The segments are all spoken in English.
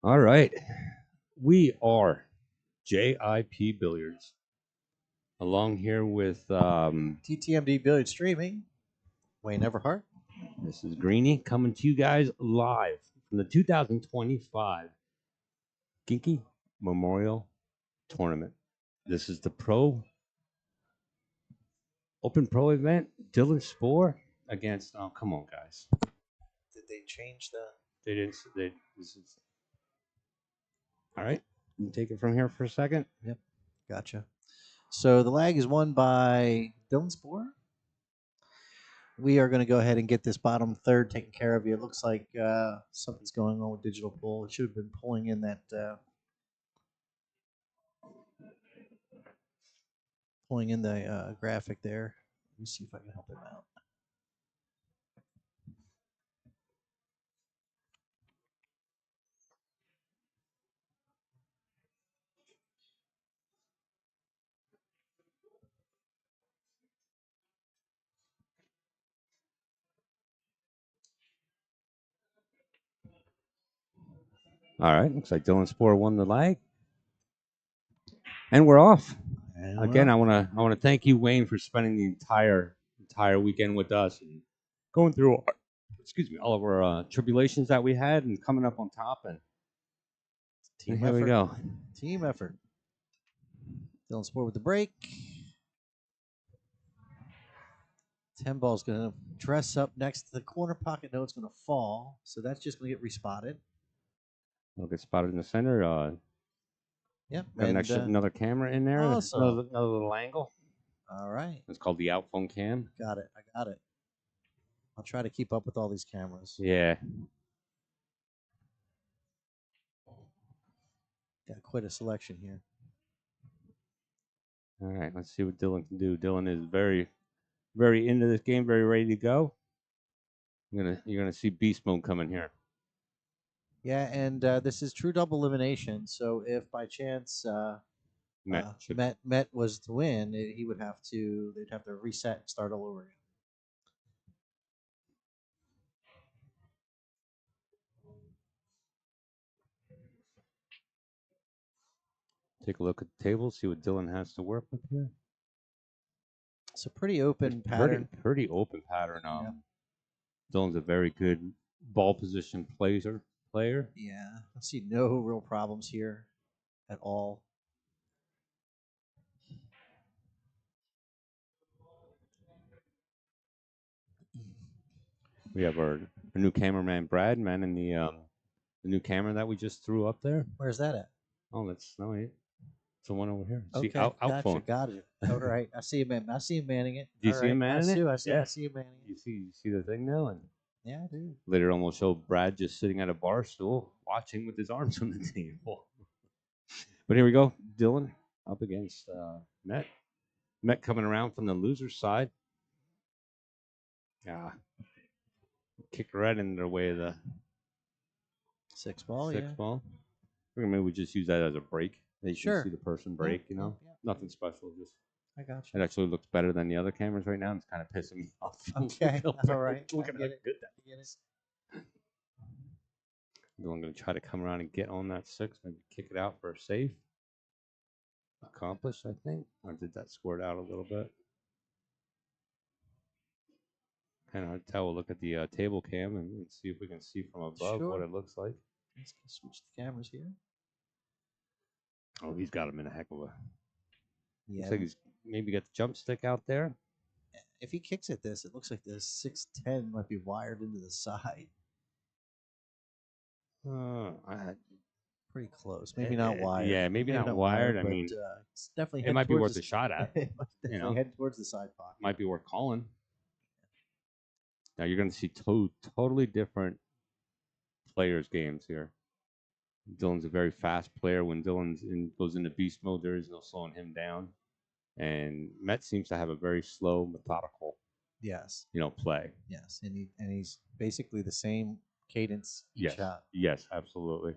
All right. We are JIP Billiards. Along here with TTMD Billiard Streaming. Wayne Everhart. this is Greeny coming to you guys live from the 2025 Ginky Memorial Tournament. This is the Open Pro event. Dylan Spohr against. Oh, come on, guys. Did they change the? They didn't. This is all right. You take it from here for a second. Yep, gotcha. So the lag is won by Dylan Spohr. We are going to go ahead and get this bottom third taken care of. It looks like something's going on with digital pull. It should have been pulling in that graphic there. Let me see if I can help him out. All right. Looks like Dylan Spohr won the lag, and we're off. Again, I want to thank you, Wayne, for spending the entire weekend with us and going through, all of our tribulations that we had and coming up on top. And Team here effort. we go. Team effort. Dylan Spohr with the break. 10 ball's going to dress up next to the corner pocket. No, it's going to fall. So that's just going to get respotted. It'll get spotted in the center. Yep. Got another camera in there. Awesome. Another little angle. All right. It's called the outphone cam. Got it. I got it. I'll try to keep up with all these cameras. Yeah. Got quite a selection here. All right. Let's see what Dylan can do. Dylan is very, very into this game. Very ready to go. You're gonna see beast mode coming here. Yeah, and this is true double elimination. So if by chance Mhet was to win, they'd have to reset and start all over again. Take a look at the table, see what Dylan has to work with here. It's a pretty open pattern. Pretty open pattern. Dylan's a very good ball position player. Yeah, I see no real problems here at all. We have our new cameraman Brad manning the new camera that we just threw up there. Where's that at? Oh, that's no wait. It's the one over here. Okay, see, out phone. Gotcha. All right, I see him. I see him manning it. Do you see him manning it? I see him manning it. You see the thing now, and yeah, I do. later on we'll show Brad just sitting at a bar stool watching with his arms on the table. But here we go, Dylan up against Mhet. Mhet coming around from the loser's side. Yeah, kick right in their way of the six ball. Maybe we just use that as a break. They sure. See the person break, Nothing special. Just I got you. It actually looks better than the other cameras right now. It's kind of pissing me off. Okay, that's all right. Look at how good that is. I'm going to try to come around and get on that six, maybe kick it out for a safe. Accomplished, I think. Or did that squirt out a little bit? Kind of hard to tell. We'll look at the table cam and see if we can see from above what it looks like. Let's switch the cameras here. Oh, he's got him in a heck of a. Yeah. Looks like he's maybe got the jump stick out there. If he kicks at this, it looks like the 610 might be wired into the side. Pretty close. Maybe not wired. Yeah, maybe not wired. I mean, it's definitely it might be worth a shot at. Definitely head towards the side pocket. Might be worth calling. Now you're going to see totally different players' games here. Dylan's a very fast player. When goes into beast mode, there is no slowing him down. And Mhet seems to have a very slow, methodical, play. Yes, and he's basically the same cadence each shot. Yes, absolutely.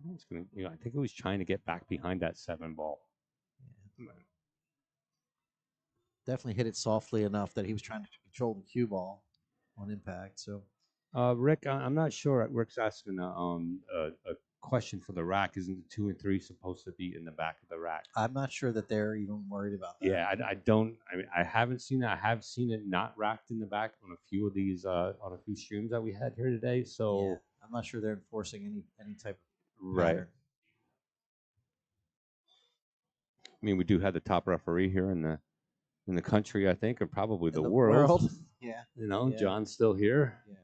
I think he was trying to get back behind that 7 ball. Yeah. Definitely hit it softly enough that he was trying to control the cue ball on impact. So Rick, I'm not sure. Rick's asking a question for the rack. Isn't the 2 and 3 supposed to be in the back of the rack? I'm not sure that they're even worried about that. Yeah, I don't. I mean, I haven't seen that. I have seen it not racked in the back on a few of these on a few streams that we had here today. So Yeah, I'm not sure they're enforcing any type of right. pattern. I mean, we do have the top referee here in the country, I think, or probably In the world. Yeah. You know, Yeah. John's still here. Yeah.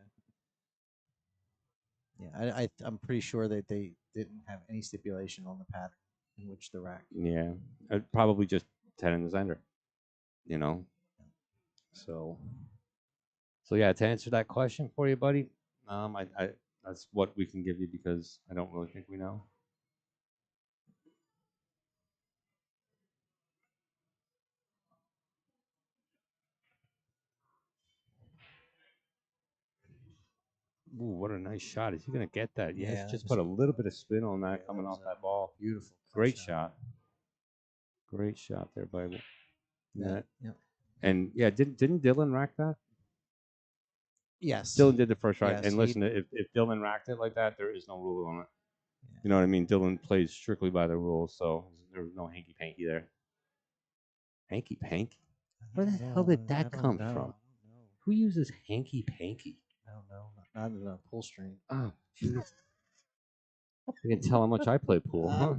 I'm pretty sure that they didn't have any stipulation on the pattern in which the rack. Yeah, probably just 10 in the center. You know, so yeah. To answer that question for you, buddy, I that's what we can give you because I don't really think we know. Ooh, what a nice shot. Is he going to get that? Yeah, Yes, that just was put a little bit of spin on that that coming was off a that ball. beautiful Great shot. Great shot there by Mhet. Yeah. And yeah, didn't Dylan rack that? Yes. Dylan did the first right. Yes, And he- listen, if Dylan racked it like that, there is no rule on it. Yeah. You know what I mean? Dylan plays strictly by the rules, so there's no hanky panky there. Hanky panky? Where the hell did that come from? Who uses hanky panky? I don't know. Not in a pull string. Oh, jeez. You can tell how much I play pool, huh?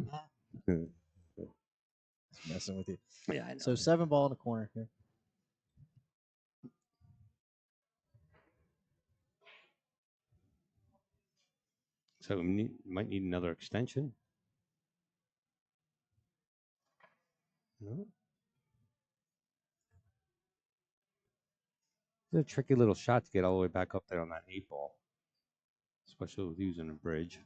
Just messing with you. Yeah, I know. So 7 ball in the corner here. So we might need another extension. No. It's a tricky little shot to get all the way back up there on that 8 ball, especially with using a bridge.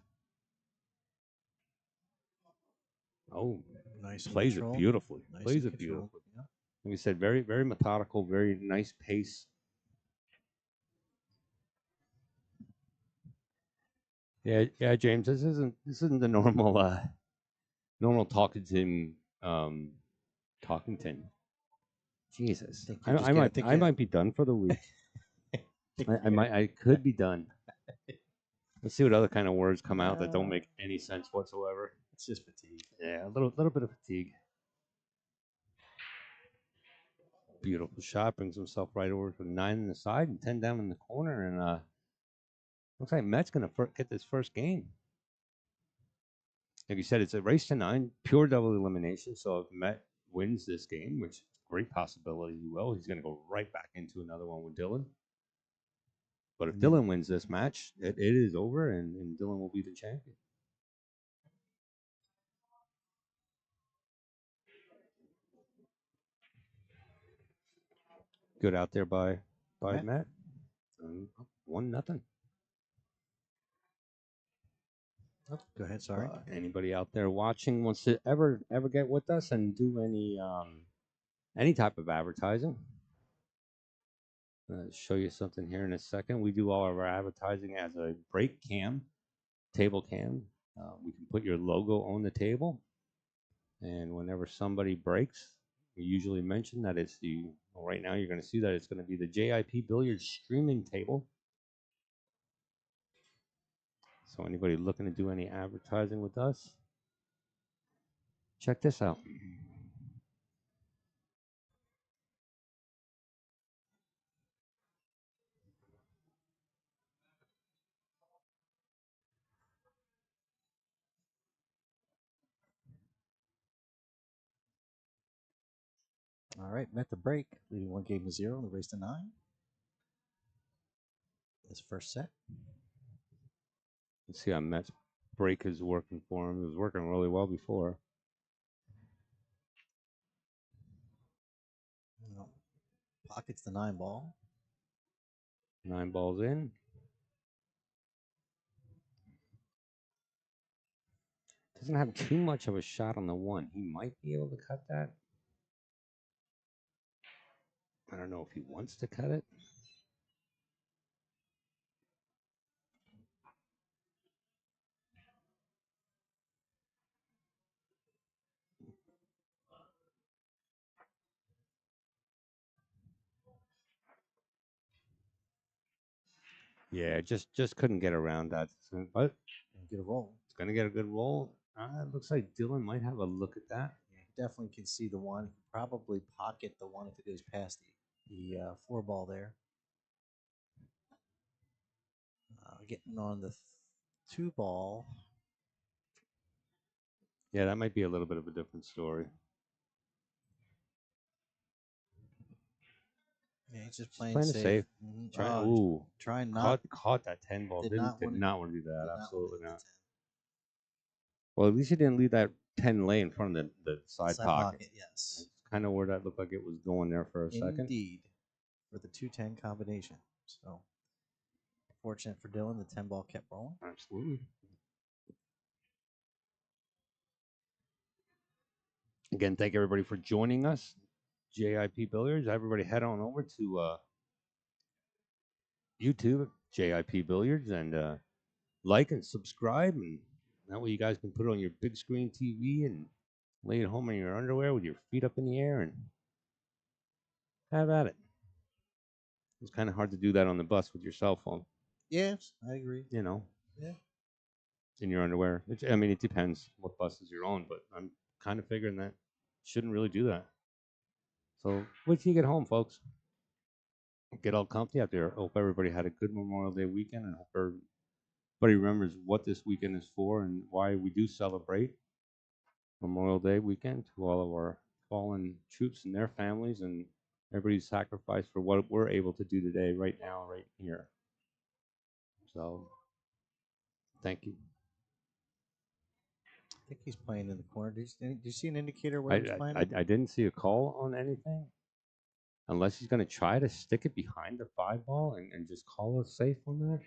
Oh, Nice. plays it beautifully. Nice Plays and it beautifully. Yeah. Like we said, very, very methodical, very nice pace. Yeah, James. This isn't the normal Talkington Talkington. Jesus, I might be done for the week. I could be done. Let's see what other kind of words come out that don't make any sense whatsoever. It's just fatigue. Yeah, a little bit of fatigue. Beautiful shot, brings himself right over to 9 in the side and 10 down in the corner, and looks like Mhet's gonna get this first game. Like you said, it's a race to 9, pure double elimination. So if Mhet wins this game, which is a great possibility he will, he's gonna go right back into another one with Dylan. But if Dylan wins this match, it is over, and Dylan will be the champion. Good out there by Mhet. 1-0. Oh, go ahead. Sorry. Anybody out there watching wants to ever get with us and do any type of advertising? Show you something here in a second. We do all of our advertising as a break cam, table cam. We can put your logo on the table, and whenever somebody breaks, we usually mention that it's right now you're going to see that it's going to be the JIP Billiards streaming table. So anybody looking to do any advertising with us, check this out. All right. Met the break. Leading 1-0 in the race to 9. This first set. Let's see how Mhet's break is working for him. It was working really well before. Pockets the 9 ball. 9 balls in. Doesn't have too much of a shot on the 1. He might be able to cut that. I don't know if he wants to cut it. Yeah, just couldn't get around that. But and get a roll. it's gonna get a good roll. It looks like Dylan might have a look at that. Yeah, he definitely can see the one. He can probably pocket the one if it goes past the 4 ball there. Getting on the 2 ball. Yeah, that might be a little bit of a different story. Yeah, he's just Just playing, playing it safe. Mhm. Try, Oh, ooh, trying not caught that 10 ball. did Did not wanna- not want to do that. did not wanna Absolutely hit the not. 10. Well, at least he didn't leave that 10 lay in front of the side pocket. Yes. That's kind of where that looked like it was going there for a second. Indeed. For the 2-10 combination. So fortunate for Dylan, the 10 ball kept rolling. Absolutely. Again, thank everybody for joining us. JIP Billiards. Everybody head on over to YouTube, JIP Billiards, and like and subscribe. And that way you guys can put it on your big screen TV and lay at home in your underwear with your feet up in the air and have at it. It's kind of hard to do that on the bus with your cell phone, Yes, I agree. you know, Yeah. in your underwear. I mean, it depends what buses you're on, but I'm kind of figuring that shouldn't really do that. So wait till you get home, folks. Get all comfy out there. Hope everybody had a good Memorial Day weekend, and hope everybody remembers what this weekend is for and why we do celebrate Memorial Day weekend to all of our fallen troops and their families and everybody's sacrifice for what we're able to do today, right now, right here. So, thank you. I think he's playing in the corner. Did you see an indicator where he was playing? I didn't see a call on anything, unless he's going to try to stick it behind the 5 ball and just call us safe on that.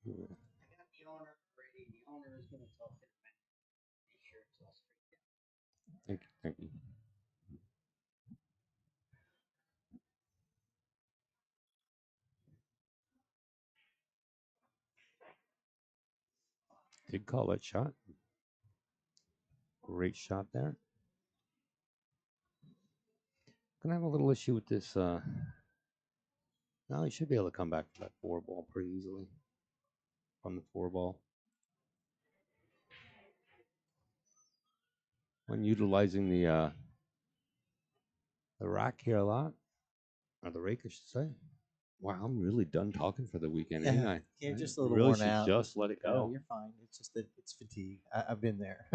Yeah. Thank you. Thank you. Did call that shot. Great shot there. Gonna have a little issue with this. No, he should be able to come back to that 4 ball pretty easily from the 4 ball. When utilizing the rack here a lot, or the rake, I should say. Wow, I'm really done talking for the weekend, ain't I? Yeah, just a I little really worn should out. just let it No, go. you're fine. It's just that it's fatigue. I've been there.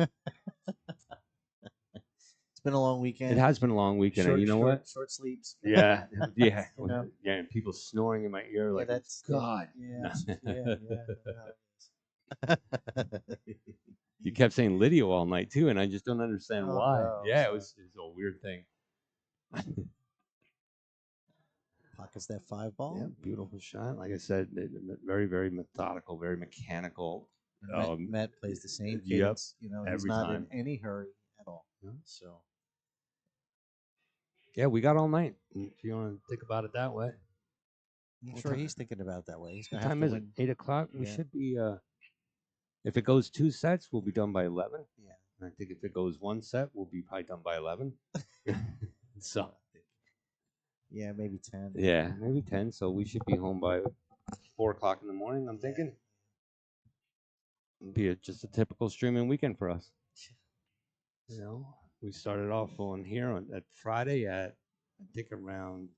It's been a long weekend. It has been a long weekend, short, and you know what? Short sleeps. Yeah, yeah, You know? yeah, and people snoring in my ear like, that's God. Yeah. You kept saying Lydia all night too, and I just don't understand Oh, why. no, Yeah, sorry. it was a weird thing. Pockets that 5 ball. Yeah, beautiful shot. Like I said, very, very methodical, very mechanical. Mhet plays the same Yep, cadence. You know, he's every not time. in any hurry at all. Yeah. So Yeah, we got all night. If you want to think about it that way. I'm What sure time- he's thinking about it that way. He's What gonna have time to is win. it? 8 o'clock. We Yeah. should be. If it goes 2 sets, we'll be done by 11. Yeah. And I think if it goes 1 set, we'll be probably done by 11. So Yeah, maybe 10. yeah, maybe 10. So we should be home by 4 o'clock in the morning. I'm thinking. It'll be just a typical streaming weekend for us. You know, we started off on here at Friday at I think around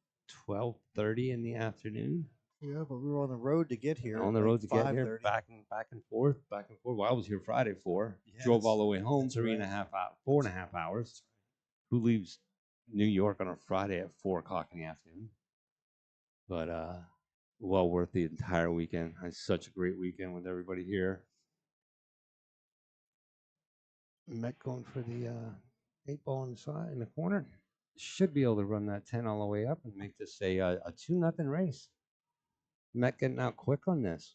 12:30 in the afternoon. Yeah, but we were on the road to get here. On the road to get here, back and forth. Well, I was here Friday 4. Yeah, drove all the way home, that's 4.5 hours. Who leaves New York on a Friday at 4 o'clock in the afternoon? But well worth the entire weekend. I had such a great weekend with everybody here. Mhet going for the 8 ball on the side in the corner. Should be able to run that 10 all the way up and make this a 2-0 race. Mhet getting out quick on this.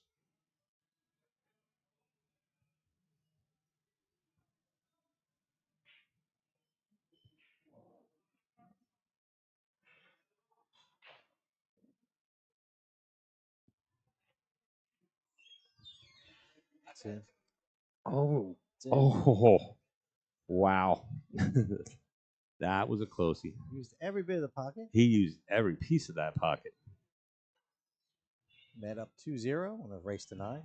That's it. Oh, That's it. oh, wow. That was a closey. Used every bit of the pocket. He used every piece of that pocket. Mhet up 2-0 on a race to 9.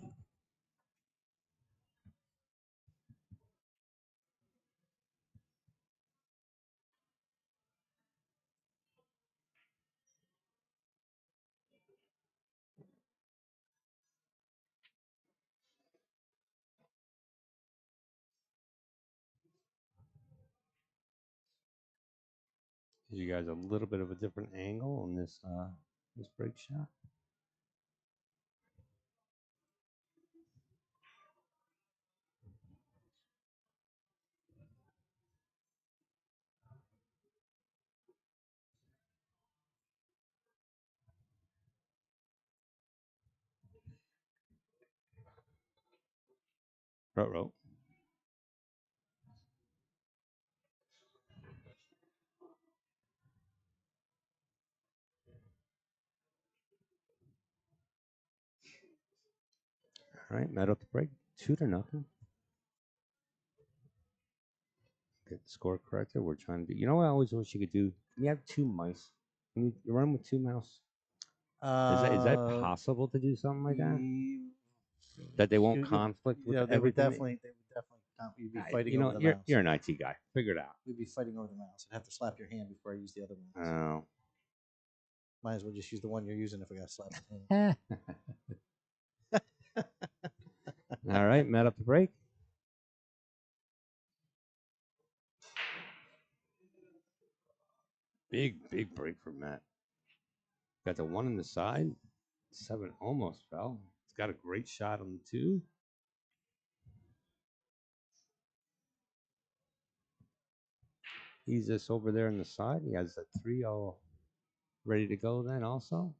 Give you guys a little bit of a different angle on this this break shot. Row. All right, Mhet up the break, 2-0. Get the score corrected. We're trying to do. You know what I always wish you could do? Can you have 2 mice? Can you run with 2 mouse? Is that possible to do something like that? That they won't conflict with everything? They would definitely you'd be fighting over the mouse. You're an IT guy. Figure it out. We'd be fighting over the mouse. I'd have to slap your hand before I use the other mouse. Oh. Might as well just use the one you're using if I got slapped. All right, Mhet up the break. Big break for Mhet. Got the 1 on the side. 7 almost fell. He's got a great shot on the 2. He's just over there on the side. He has a 3 all ready to go then also.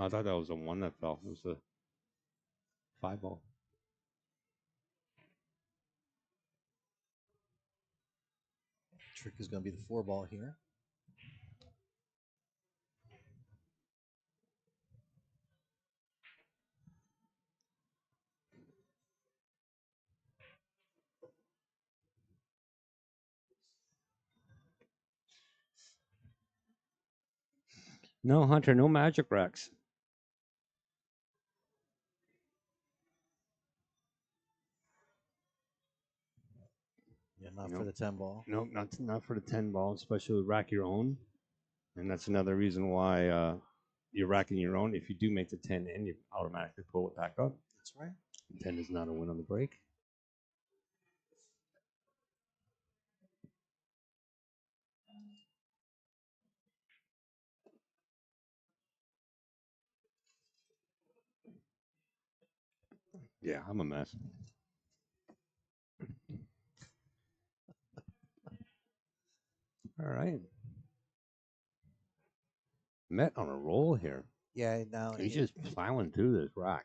I thought that was a 1 that fell. It was a 5 ball. Trick is going to be the 4 ball here. No, Hunter, no magic racks. Yeah, not for the 10 ball. No, not for the 10 ball, especially rack your own. And that's another reason why you're racking your own. If you do make the 10 in, you automatically pull it back up. That's right. 10 is not a win on the break. Yeah, I'm a mess. All right. Mhet on a roll here. Yeah, now He's just plowing through this rack.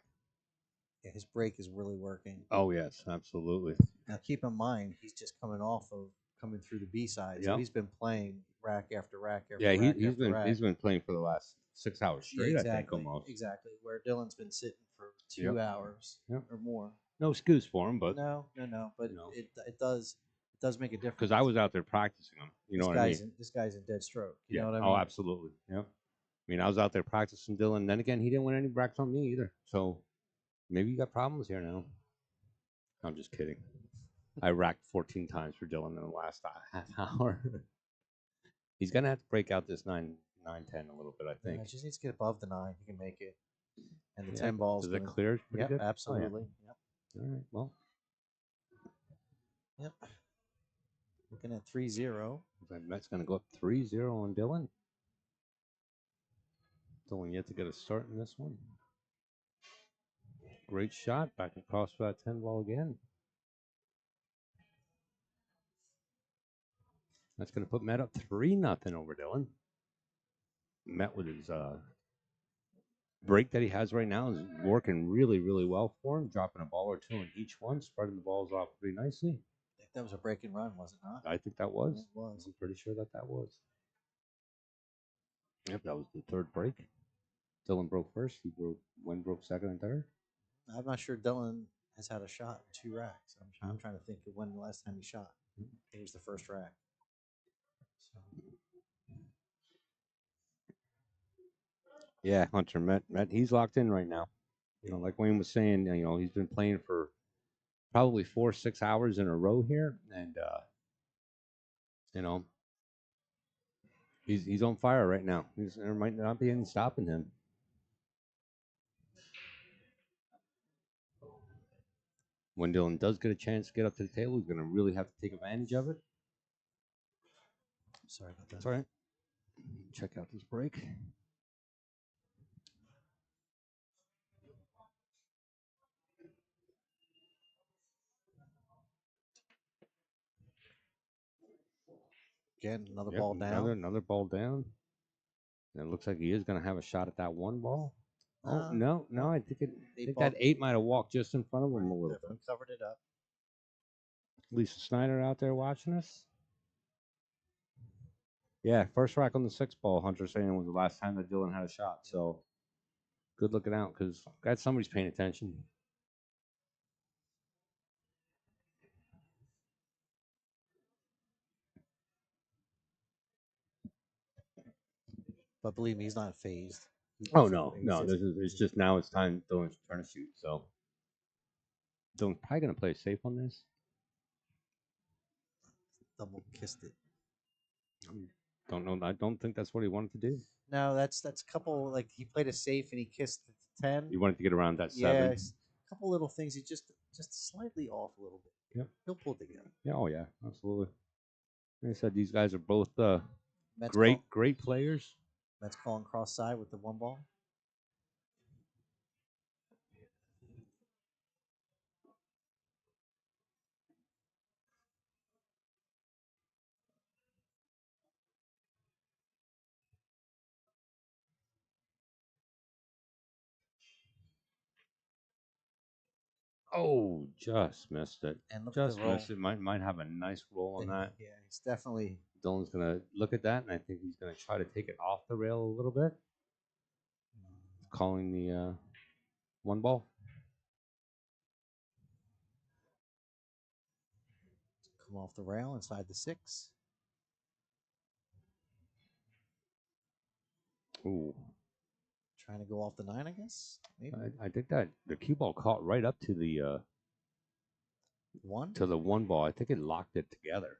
Yeah, his break is really working. Oh, yes, absolutely. Now, keep in mind, he's just coming through the B side. Yep. So he's been playing rack after rack after rack. He's been playing for the last 6 hours straight, exactly, I think, almost. Exactly. Where Dylan's been sitting for 2 hours or more. No excuse for him, but no. But it does make a difference. Because I was out there practicing him. You know what I mean? This guy's in dead stroke. You know what I mean? Oh, absolutely. Yeah. I mean, I was out there practicing Dylan. Then again, he didn't win any racks on me either. So maybe you got problems here now. I'm just kidding. I racked 14 times for Dylan in the last half hour. He's gonna have to break out this 9-10 a little bit, I think. Yeah, just needs to get above the 9. He can make it. And the 10 balls. Does it clear pretty good? Absolutely. Oh, yeah. Yep. All right. Well. Yep. Looking at 3-0. Mhet's gonna go up 3-0 on Dylan. Dylan yet to get a start in this one. Great shot back across for that 10 ball again. That's going to put Mhet up 3-0 over Dylan. Mhet with his break that he has right now is working really, really well for him, dropping a ball or 2 in each one, spreading the balls off pretty nicely. I think that was a break and run, was it not? I think that was. It was. I'm pretty sure that was. Yep, that was the 3rd break. Dylan broke first. Wynn broke 2nd and 3rd. I'm not sure Dylan has had a shot in 2 racks. I'm trying to think of when the last time he shot. I think it was the first rack. So. Yeah, Hunter Mhet, he's locked in right now. Like Wayne was saying, he's been playing for probably 4 or 6 hours in a row here, and you know, he's on fire right now. There might not be any stopping him. When Dylan does get a chance to get up to the table, he's going to really have to take advantage of it. Sorry about that. That's all right. Check out this break. Again, another Yep, ball down. another ball down. And it looks like he is going to have a shot at that one ball. Oh no! I think that 8 might have walked just in front of him a little bit. Covered it up. Lisa Snyder out there watching us. Yeah, first rack on the 6 ball. Hunter saying was the last time that Dylan had a shot. So good looking out because glad somebody's paying attention. But believe me, he's not phased. Oh no! It's just now it's time Dylan's turn to shoot. So Dylan's probably gonna play safe on this. Double kissed it. Don't know. I don't think that's what he wanted to do. No, that's a couple. Like he played a safe and he kissed the 10. He wanted to get around that 7. Yeah, a couple little things. He just slightly off a little bit. Yep. He'll pull together. Yeah. Oh yeah. Absolutely. Like I said, these guys are both Mets great players. Mets calling cross side with the 1 ball. Oh, just missed it. And look Just at the roll. missed it. Might have a nice roll on that. Yeah, he's definitely. Dylan's gonna look at that, and I think he's gonna try to take it off the rail a little bit. Calling the 1 ball. Come off the rail inside the 6. Ooh. Trying to go off the 9, I guess. Maybe. I think that the cue ball caught right up to the 1 to the 1 ball. I think it locked it together.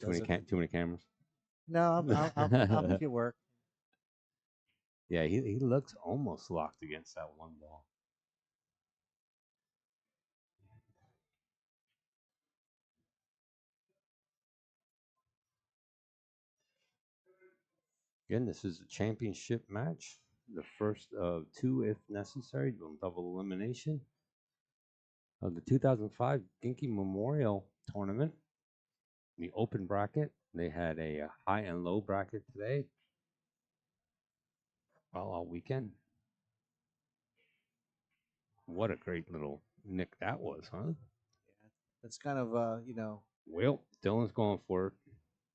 Too many cameras. No, I'll make it work. Yeah, he looks almost locked against that 1 ball. Again, this is a championship match. The first of 2, if necessary, double elimination of the 2005 Ginky Memorial Tournament. The open bracket, they had a high and low bracket today. Well, all weekend. What a great little nick that was, huh? Yeah, that's kind of Well, Dylan's going for it.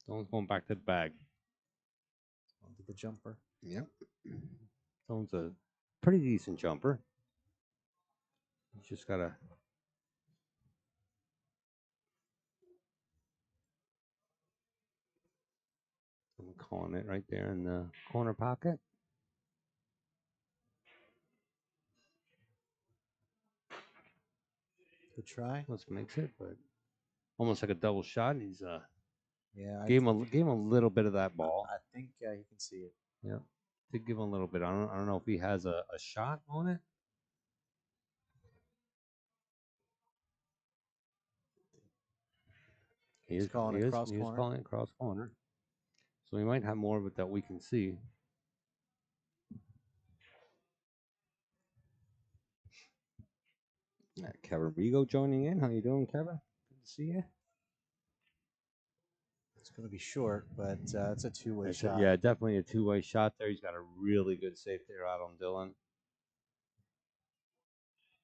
Dylan's going back to the bag. onto the jumper. Yep. Dylan's a pretty decent jumper. He's just gotta. I'm calling it right there in the corner pocket. Good try. Let's mix it, but almost like a double shot. He's Yeah, gave him a little bit of that ball. I think you can see it. Yeah, did give him a little bit. I don't know if he has a shot on it. He's calling it cross corner. So he might have more of it that we can see. Kevin Rigo joining in. How you doing, Kevin? Good to see you. It's going to be short, but it's a 2-way shot. Yeah, definitely a 2-way shot there. He's got a really good safe there out on Dylan.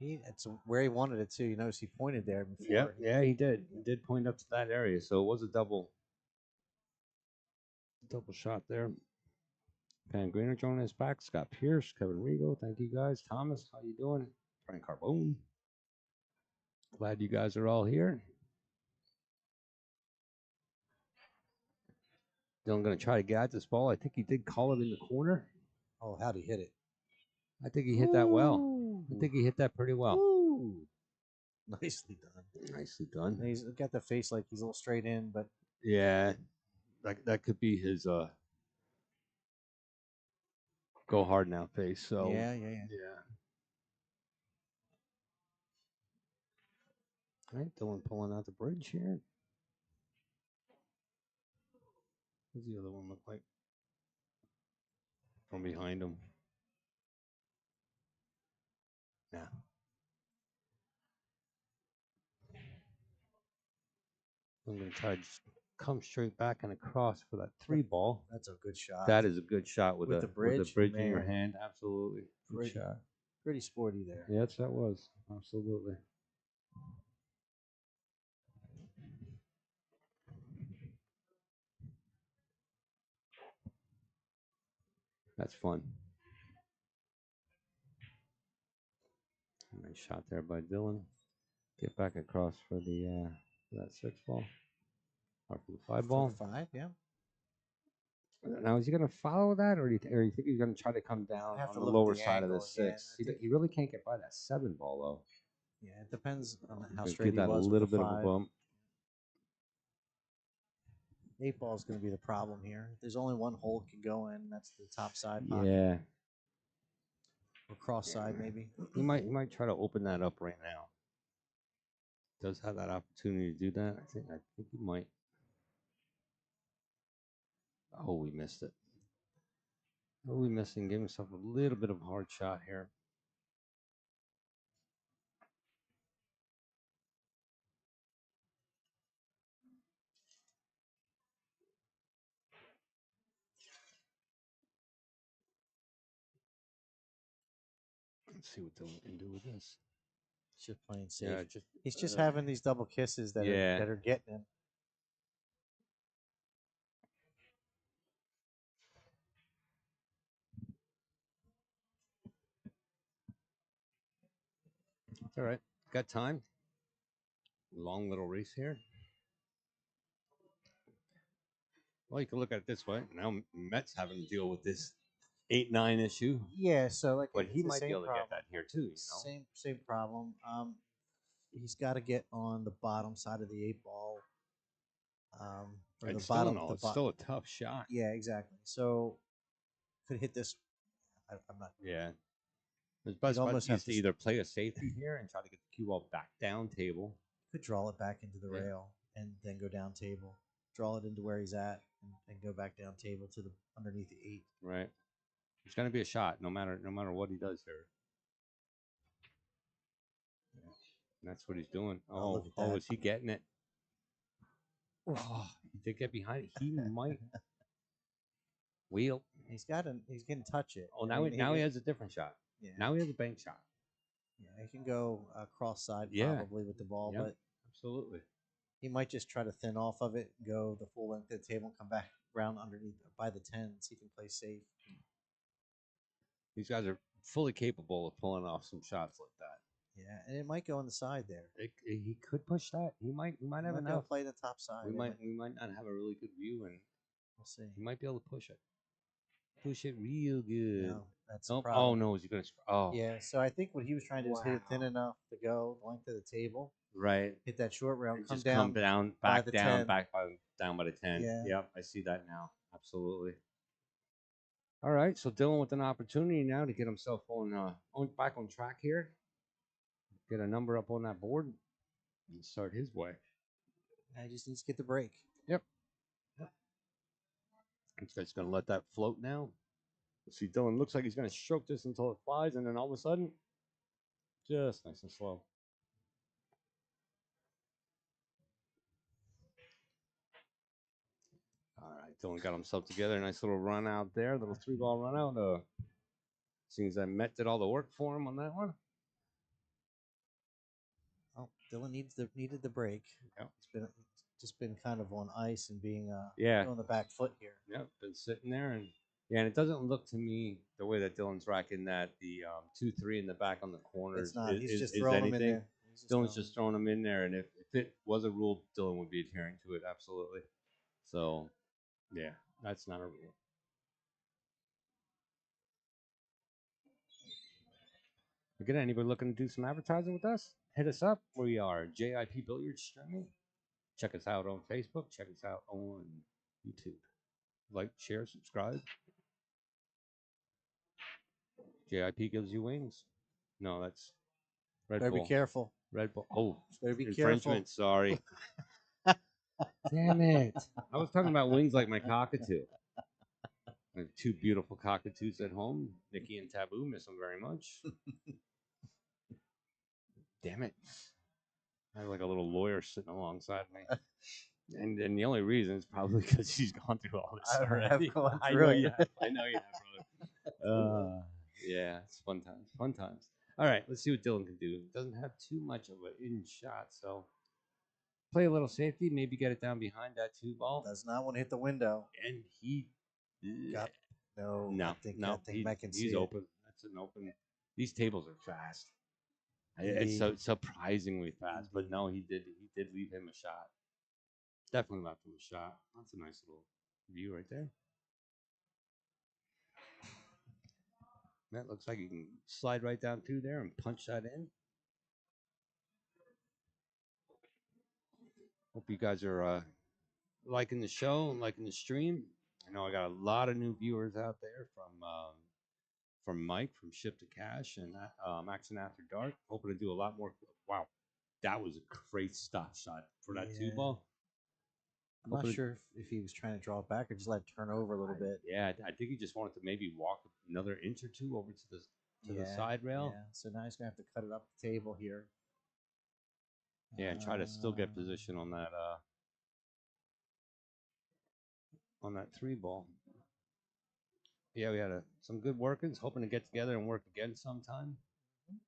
It's where he wanted it too. You notice he pointed there before. Yeah, he did. He did point up to that area, so it was a double shot there. Pan Greener joining us back. Scott Pierce, Kevin Rigo, thank you guys. Thomas, how you doing? Frank Carbone. Glad you guys are all here. Dylan going to try to get at this ball. I think he did call it in the corner. Oh, how'd he hit it? I think he hit that well. I Ooh. think he hit that pretty well. Ooh. Nicely done. Nicely done. And he's got the face like he's a little straight in, but Yeah, that could be his go hard now face. So yeah. yeah. All right, Dylan pulling out the bridge here. What's the other one look like? From behind him. Yeah. I'm going to try to just come straight back and across for that 3 ball. That's a good shot. That is a good shot with With the bridge, in your man. hand. Absolutely. Good Pretty- shot. Pretty sporty there. Yes, that was. Absolutely. That's fun. Nice shot there by Dylan. Get back across for the that 6 ball. Or for the 5 ball. For 5, yeah. Now, is he going to follow that, or or you think he's going to try to come down Have on to the look at lower the side of the angle again. 6? He really can't get by that 7 ball, though. Yeah, it depends on how Gonna straight get he that a was little with the bit of a 5. bump. 8 ball is going to be the problem here. There's only one hole it can go in. That's the top side pocket. Yeah. Or cross side, maybe. He might try to open that up right now. Does have that opportunity to do that. I think he might. Oh, we missed it. Oh, we missed and gave himself a little bit of a hard shot here. Let's see what Dylan can do with this. Just playing safe. Yeah, He's just having these double kisses that are getting him. It's all right. Got time. Long little race here. Well, you can look at it this way. Now Mhet's having to deal with this 8-9 issue. Yeah, so like, But he it's the might be same able to problem. get that here too, you know. Same problem. He's got to get on the bottom side of the 8 ball. Or It's the bottom. it's still a tough shot. Yeah, exactly. So could hit this. I'm not. Yeah. His best almost bet have is to to either play a safety here and try to get the cue ball back down table. Could draw it back into the Yeah. rail and then go down table. Draw it into where he's at and go back down table to the underneath the 8. Right. It's gonna be a shot, no matter what he does here. Yeah. And that's what he's doing. look at that. Is he getting it? Oh, he did get behind it. He might wheel. He's can touch it. Oh, now he has a different shot. Yeah. Now he has a bank shot. Yeah, he can go cross side Yeah. probably with the ball, Yep. but Absolutely. he might just try to thin off of it, go the full length of the table, and come back around underneath by the 10s. He can play safe. These guys are fully capable of pulling off some shots like that. Yeah, and it might go on the side there. He could push that. He might have Might be able enough. to play the top side. We might not have a really good view, and We'll see. he might be able to push it. Push it real good. No, that's the Oh problem. no, is he gonna? Oh Yeah, so I think what he was trying to do is hit it thin enough to go the length of the table, right. hit that short rail, And come just down. come down, by back the down, 10. down by the 10. Yeah. Yep, I see that now. Absolutely. All right, so Dylan with an opportunity now to get himself back on track here. Get a number up on that board and start his way. I just needs to get the break. Yep. This guy's going to let that float now. See, Dylan looks like he's going to stroke this until it flies, and then all of a sudden, just nice and slow. All right, Dylan got himself together. Nice little run out there, little 3-ball run out. Seems that Mhet did all the work for him on that one. Oh, Dylan needed the break. Yep. It's been kind of on ice and being Yeah. on the back foot here. Yep, been sitting there, and and it doesn't look to me the way that Dylan's racking that the 2-3 in the back on the corners. It's not. He's just is throwing them in anything. there. Dylan's just throwing them in there, and if it was a rule, Dylan would be adhering to it absolutely. So, yeah, that's not a rule. Again, anybody looking to do some advertising with us? Hit us up. We are JIP Billiards Streaming. Check us out on Facebook. Check us out on YouTube. Like, share, subscribe. JIP gives you wings. No, that's Red Better Bull. be careful. Red Bull. Oh, Better be infringement. careful. Sorry. Damn it. I was talking about wings like my cockatoo. I have two beautiful cockatoos at home. Nikki and Taboo. Miss them very much. Damn it. I have like a little lawyer sitting alongside me. And the only reason is probably because she's gone through all this I already. have gone I through know it. you have. I know you have, brother. Yeah, it's fun times. Fun times. All right, let's see what Dylan can do. Doesn't have too much of an in shot, so play a little safety. Maybe get it down behind that 2 ball. Does not want to hit the window. And he Got no. no, I think Mhet can he's see open. That's an open. These tables are fast. It's Indeed. so surprisingly fast, but Indeed. no, he did leave him a shot. Definitely left him a shot. That's a nice little view right there. That looks like you can slide right down through there and punch that in. Hope you guys are liking the show and liking the stream. I know I got a lot of new viewers out there from Mike from Ship to Cash and Action After Dark. Hoping to do a lot more. Wow, that was a great stop shot for that 2 ball. I'm not sure if he was trying to draw it back or just let it turn over a little bit. Yeah, I think he just wanted to maybe walk another inch or two over to the side rail. Yeah. So now he's gonna have to cut it up the table here. Yeah, and try to still get position on that 3 ball. Yeah, we had some good workings. Hoping to get together and work again sometime.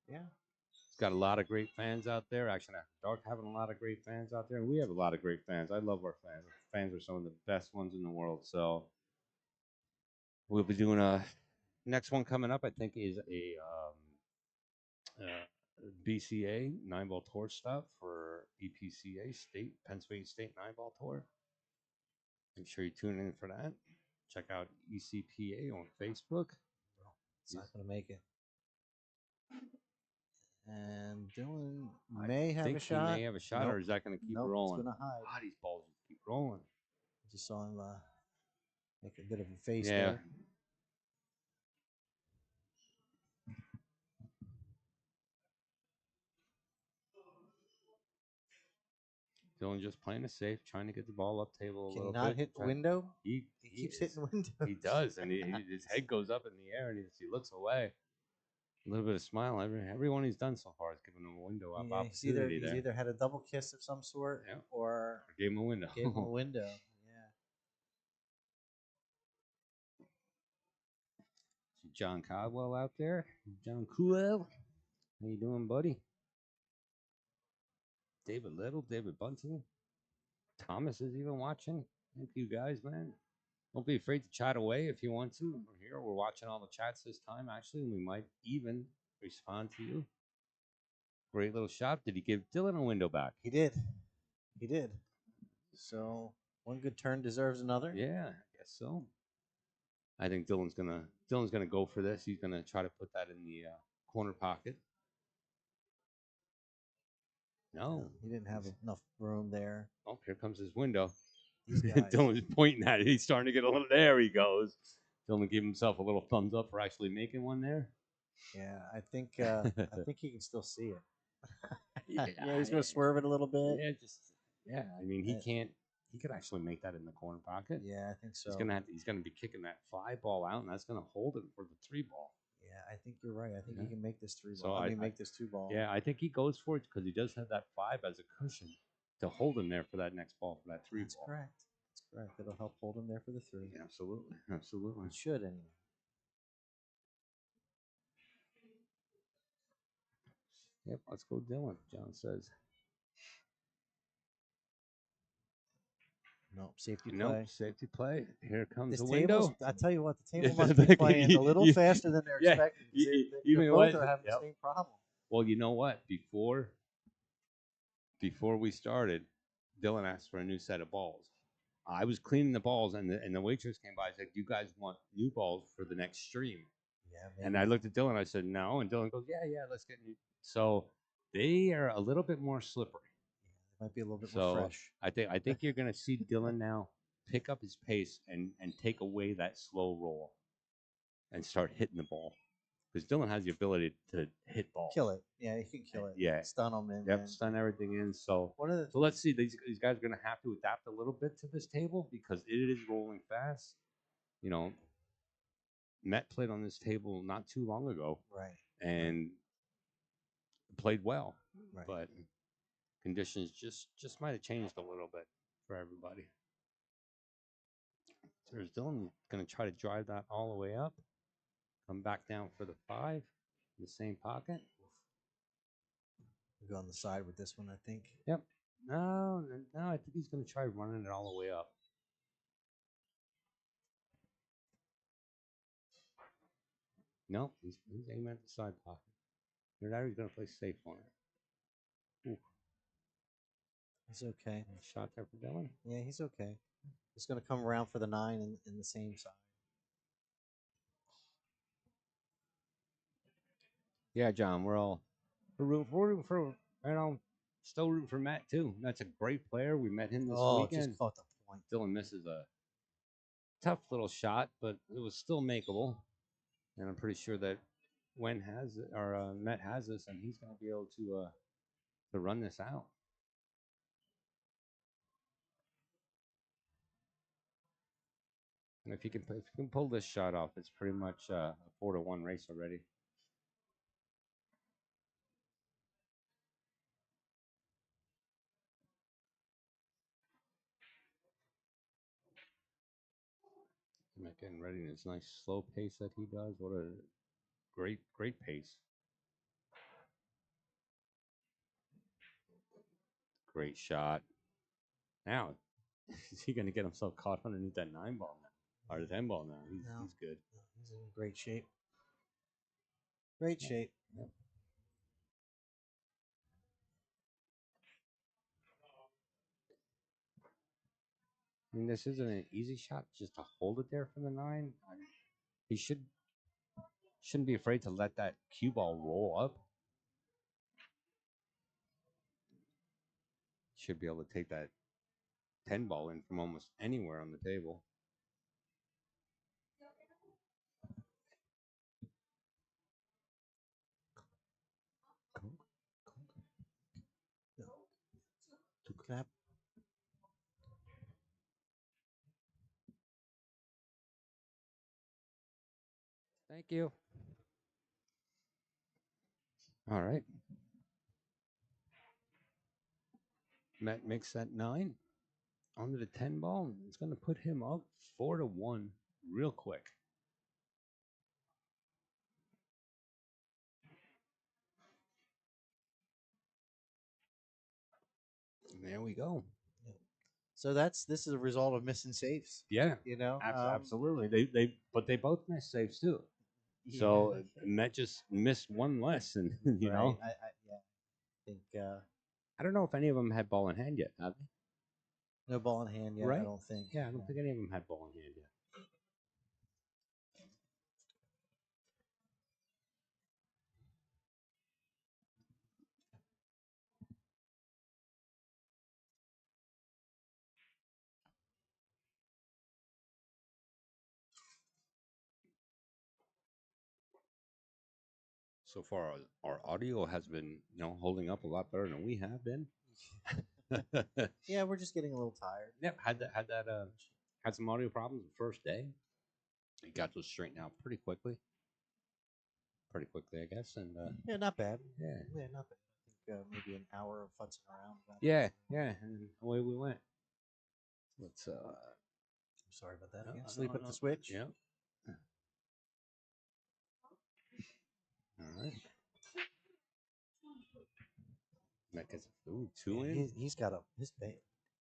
Yeah. It's got a lot of great fans out there. Action After Dark having a lot of great fans out there, and we have a lot of great fans. I love our fans. Our fans are some of the best ones in the world. So we'll be doing a next one coming up. I think is a BCA 9-ball tour stuff for EPCA State Pennsylvania State 9-ball tour. Make sure you tune in for that. Check out ECPA on Facebook. It's not going to make it. And Dylan may have a shot. He may have a shot, nope. Or is that going to keep nope, rolling? It's going to hide. Ah, these balls keep rolling. Just saw him make a bit of a face there. Dylan just playing it safe, trying to get the ball up table a Can little he not bit. hit the window? He keeps hitting windows. He does, and his head goes up in the air, and he looks away. A little bit of smile. Everyone he's done so far has given him a window up opportunity he's either had a double kiss of some sort, or gave him a window. Gave him a window. Yeah. John Caldwell out there. John Cool. How you doing, buddy? David Little, David Bunting. Thomas is even watching. Thank you guys, man. Don't be afraid to chat away if you want to. We're here. We're watching all the chats this time, actually, and we might even respond to you. Great little shot. Did he give Dylan a window back? He did. He did. So one good turn deserves another. Yeah, I guess so. I think Dylan's gonna go for this. He's gonna try to put that in the corner pocket. No, he didn't have enough room there. Oh, here comes his window. Dylan's pointing at it. He's starting to get a little. There he goes. Dylan gave himself a little thumbs up for actually making one there. Yeah, I think he can still see it. Yeah, he's gonna swerve it a little bit. I mean, he can't. He could actually make that in the corner pocket. Yeah, I think so. He's gonna be kicking that 5-ball out, and that's gonna hold him for the 3-ball. Yeah, I think you're right. I think he can make this 3-ball. So make this 2-ball. Yeah, I think he goes for it because he does have that 5 as a cushion to hold him there for that next ball, for that 3-ball. That's correct. That's correct. It'll help hold him there for the 3. Yeah, absolutely, absolutely. It should anyway. Yep, let's go, Dylan. John says. Nope, safety play. Nope, safety play. Here comes the window. I tell you what, the table must be playing a little faster than they're expecting. They both are having the same problem. Well, you know what? Before we started, Dylan asked for a new set of balls. I was cleaning the balls, and the waitress came by and said, "You guys want new balls for the next stream?" Yeah, And I looked at Dylan. I said, no. And Dylan goes, yeah, let's get new. So they are a little bit more slippery. Might be a little bit more So fresh. I think you're going to see Dylan now pick up his pace and take away that slow roll and start hitting the ball. Because Dylan has the ability to hit balls. Kill it. Yeah, he can kill it. Yeah. Stun them in. Yep, stun everything in. So let's see. These guys are going to have to adapt a little bit to this table because it is rolling fast. You know, Mhet played on this table not too long ago. Right. And played well. Right. But conditions just might have changed a little bit for everybody. So there's Dylan going to try to drive that all the way up. Come back down for the 5 in the same pocket. We'll go on the side with this one, I think. Yep. No, I think he's going to try running it all the way up. No, he's aiming at the side pocket. He's going to play safe on it. Ooh. He's okay. Shot there for Dylan. Yeah, he's okay. He's going to come around for the 9 in the same side. Yeah, John, we're rooting for still rooting for Mhet too. That's a great player. We met him this weekend. Just caught the point. Dylan misses a tough little shot, but it was still makeable. And I'm pretty sure that Mhet has this, and he's going to be able to run this out. And if you can pull this shot off, it's pretty much a 4-1 race already. Mhet getting ready in his nice slow pace that he does. What a great pace. Great shot. Now, is he going to get himself caught underneath that 9 ball now? Or the 10 ball now? He's good. He's in great shape. Great shape. Yep. I mean, this isn't an easy shot just to hold it there from the 9. He shouldn't be afraid to let that cue ball roll up. Should be able to take that 10 ball in from almost anywhere on the table. Clap. Thank you. All right. Mhet makes that 9 onto the 10 ball. It's going to put him up 4-1 real quick. And there we go. So this is a result of missing saves. Yeah, You know, absolutely. They both missed saves too. So Mhet just missed one less, and you know. I think I don't know if any of them had ball in hand yet. Have they? no ball in hand yet. Right? I don't think. Yeah, I don't think any of them had ball in hand yet. So far, our audio has been, holding up a lot better than we have been. Yeah, we're just getting a little tired. Yep, had some audio problems the first day. We got those straightened out pretty quickly, I guess. And yeah, not bad. Yeah, not bad. I think maybe an hour of futzing around. Yeah, and away we went. Let's. Sorry about that. Again. Sleep at the switch. Yep. All right. That gets 2 in. He's got his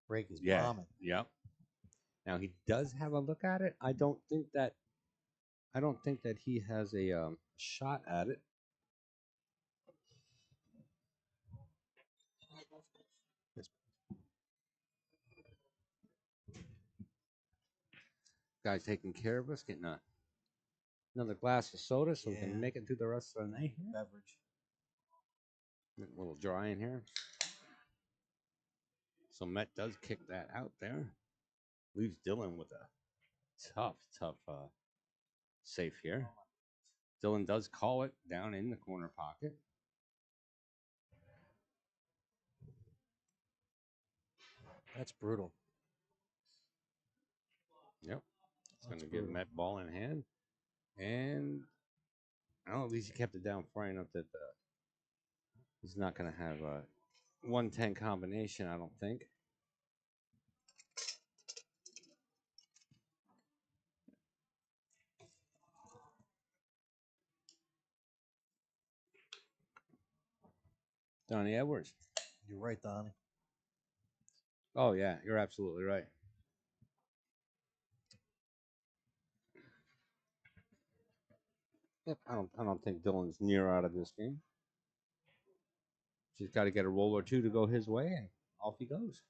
break is bombing. Yep. Now he does have a look at it. I don't think that he has a shot at it. Guy's taking care of us, getting a Another glass of soda so we Yeah. can make it through the rest of the night. Here. Beverage. A little dry in here. So Mhet does kick that out there. Leaves Dylan with a tough safe here. Dylan does call it down in the corner pocket. That's brutal. Yep. It's going to give Mhet ball in hand. And at least he kept it down far enough that he's not going to have a 110 combination, I don't think. Donnie Edwards. You're right, Donnie. Oh, yeah, you're absolutely right. Yep, I don't think Dylan's near out of this game. Just got to get a roll or two to go his way, and off he goes.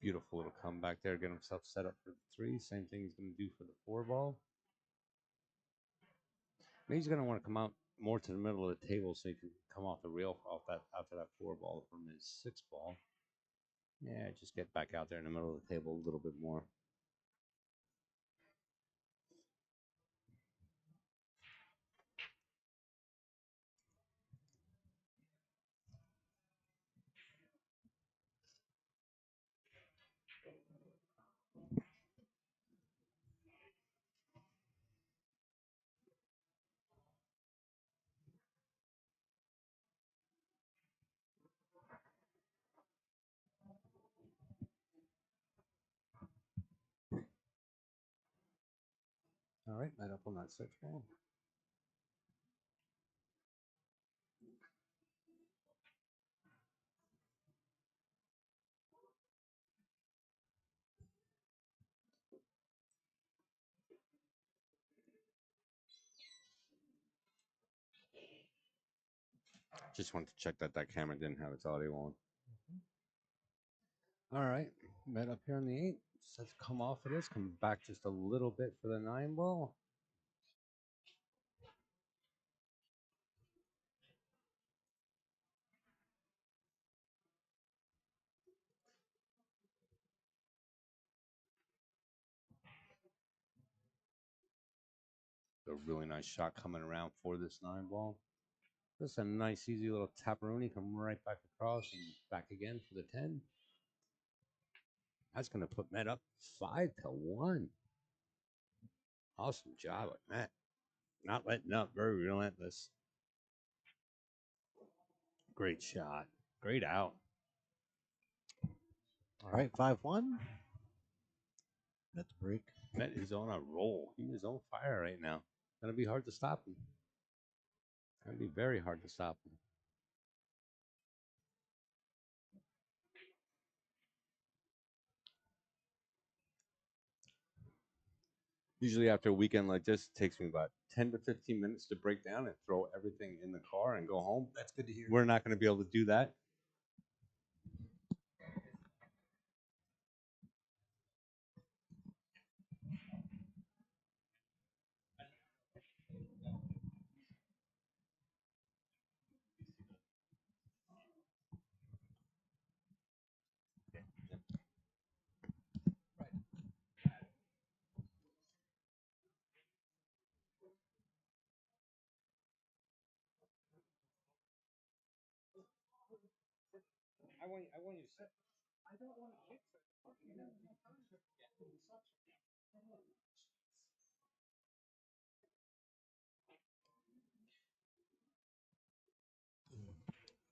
Beautiful little comeback there. Get himself set up for the 3. Same thing he's going to do for the 4 ball. Maybe he's going to want to come out more to the middle of the table so he can come off the rail off that after that 4 ball from his 6 ball. Yeah, just get back out there in the middle of the table a little bit more. All right, Mhet up on that 6 ball. Just wanted to check that camera didn't have its audio on. All right, Mhet up here on the 8. Let's come off of this, come back just a little bit for the 9 ball. A really nice shot coming around for this 9 ball. Just a nice, easy little taparoonie. Come right back across and back again for the 10. That's going to put Mhet up 5-1. Awesome job with Mhet. Not letting up, very relentless. Great shot. Great out. All right, 5-1. That's a break. Mhet is on a roll. He is on fire right now. Going to be hard to stop him. Going to be very hard to stop him. Usually after a weekend like this, it takes me about 10 to 15 minutes to break down and throw everything in the car and go home. That's good to hear. We're not going to be able to do that. I want you to sit. I don't want to get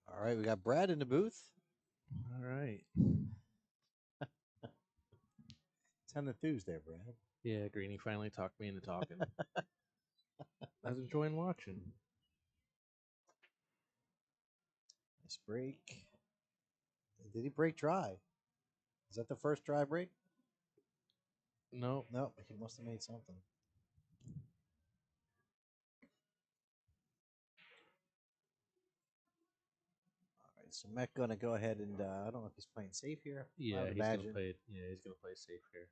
All right, we got Brad in the booth. All right. Sound enthused there, Brad. Yeah, Greeny finally talked me into talking. I was enjoying watching. Nice break. Did he break dry? Is that the first dry break? No, No, he must have made something. All right, so Mhet gonna go ahead and I don't know if he's playing safe here. I yeah, would he's imagine. gonna play it. Yeah, he's gonna play safe here.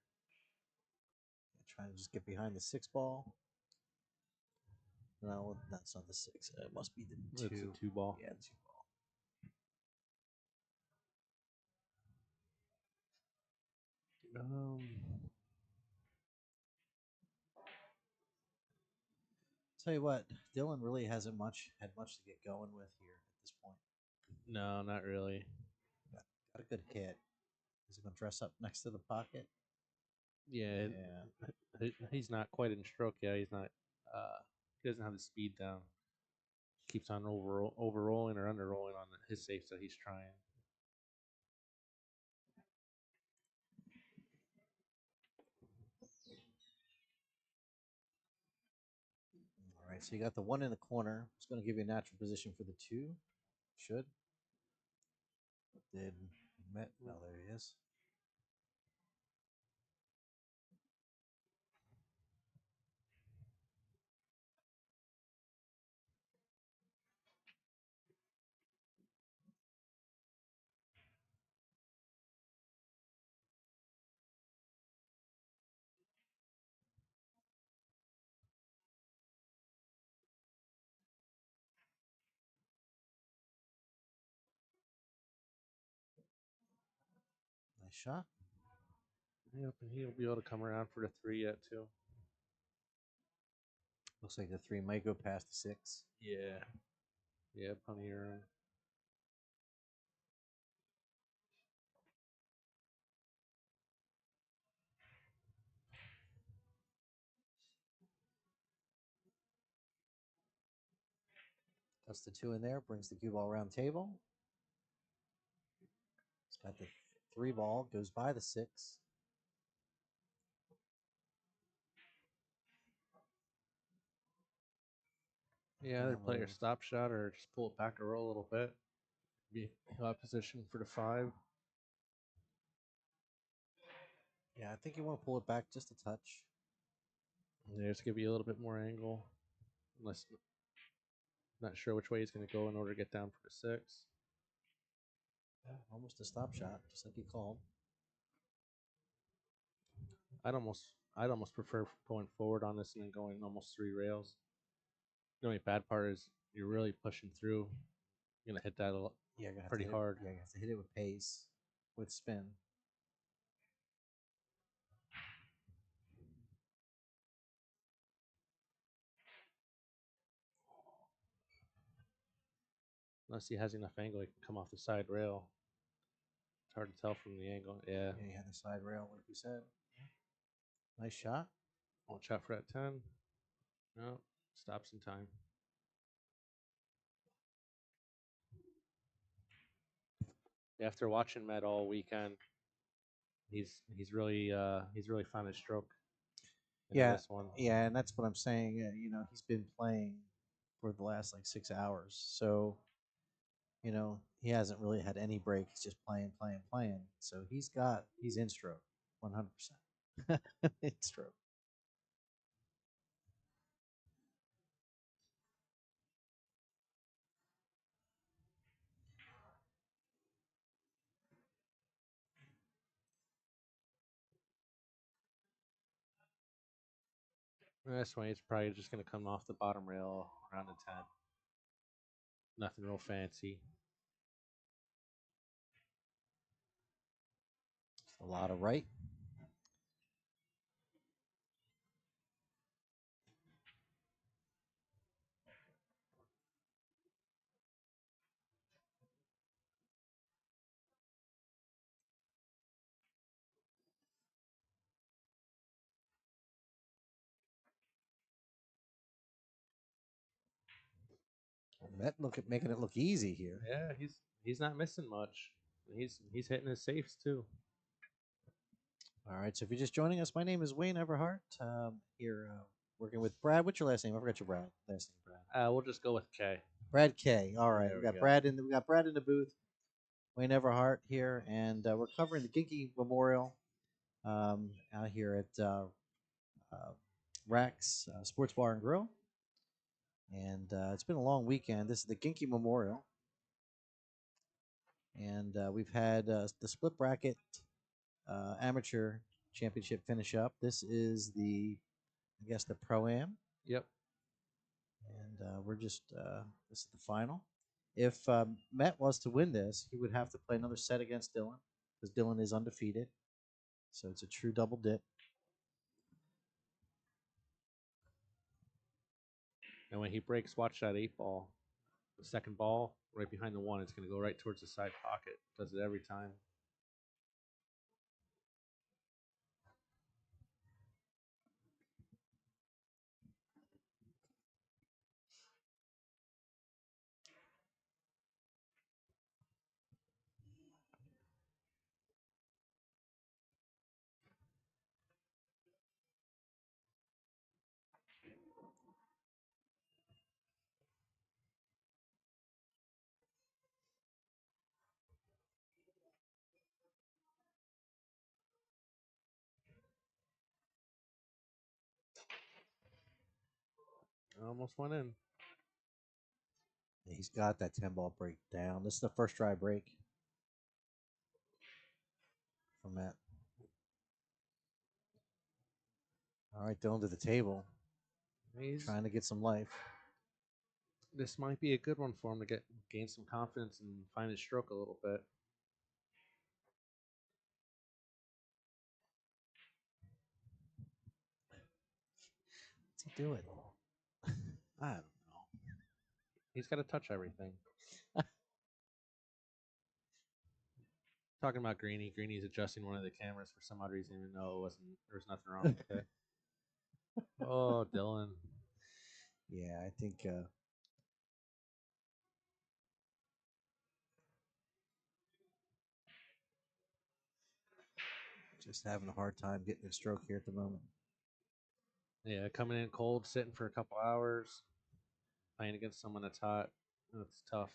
Trying to just get behind the 6 ball. No, that's not the 6. It must be the 2. It's a 2 ball. Yeah, 2 ball. Tell you what, Dylan really hasn't had much to get going with here at this point. No, not really. Got a good hit. Is he gonna dress up next to the pocket? Yeah, he's not quite in stroke yet. He's not. He doesn't have the speed down. Keeps on overrolling or underrolling on his safe, so he's trying. All right, so you got the 1 in the corner. It's going to give you a natural position for the 2. Should. Did Mhet? No, there he is. Nice shot. Yep, and he'll be able to come around for the 3 yet too. Looks like the 3 might go past the 6. Yeah, plenty of room. That's the 2 in there. Brings the cue ball around the table. It's got the 3 ball. Goes by the 6. Yeah, either play your stop shot or just pull it back or roll a little bit. He'll have position for the 5. Yeah, I think you want to pull it back just a touch. Yeah, just give you a little bit more angle. Unless not sure which way he's going to go in order to get down for the 6. Yeah, almost a stop shot, just like you called. I'd almost prefer going forward on this and then going almost 3 rails. The only bad part is you're really pushing through. You're gonna hit that pretty hard. Yeah, you have to hit it with pace, with spin. Unless he has enough angle, he can come off the side rail. It's hard to tell from the angle. Yeah. Yeah, you had the side rail, like you said. Nice shot. Watch out for that 10. No, stops in time. After watching Mhet all weekend, he's really found his stroke. Yeah, This one. yeah, and that's what I'm saying. He's been playing for the last like 6 hours, so he hasn't really had any break. He's just playing. So he's in stroke, 100% in stroke. This way, it's probably just gonna come off the bottom rail around the 10. Nothing real fancy. A lot of right. Making it look easy here. Yeah, he's not missing much. He's hitting his safes too. All right, so if you're just joining us, my name is Wayne Everhart. Here working with Brad. What's your last name? I forgot your last name, Brad. We'll just go with K. Brad K. All right, There we we got go. Brad in the booth. Wayne Everhart here, and we're covering the Ginky Memorial out here at Rack's Sports Bar and Grill. And it's been a long weekend. This is the Ginky Memorial, and we've had the split bracket amateur championship finish up. This is the, I guess, the Pro-Am. Yep. And we're just this is the final. If Mhet was to win this, he would have to play another set against Dylan because Dylan is undefeated. So it's a true double dip. And when he breaks, watch that 8-ball. The second ball right behind the 1, it's going to go right towards the side pocket. Does it every time. Almost went in. He's got that 10-ball break down. This is the first dry break from Mhet. All right, Dylan to the table. He's trying to get some life. This might be a good one for him to gain some confidence and find his stroke a little bit. What's he doing? I don't know. He's got to touch everything. Talking about Greeny. Greeny's adjusting one of the cameras for some odd reason, even though there was nothing wrong with it. Oh, Dylan. Yeah, I think just having a hard time getting a stroke here at the moment. Yeah, coming in cold, sitting for a couple hours, playing against someone that's hot. That's tough.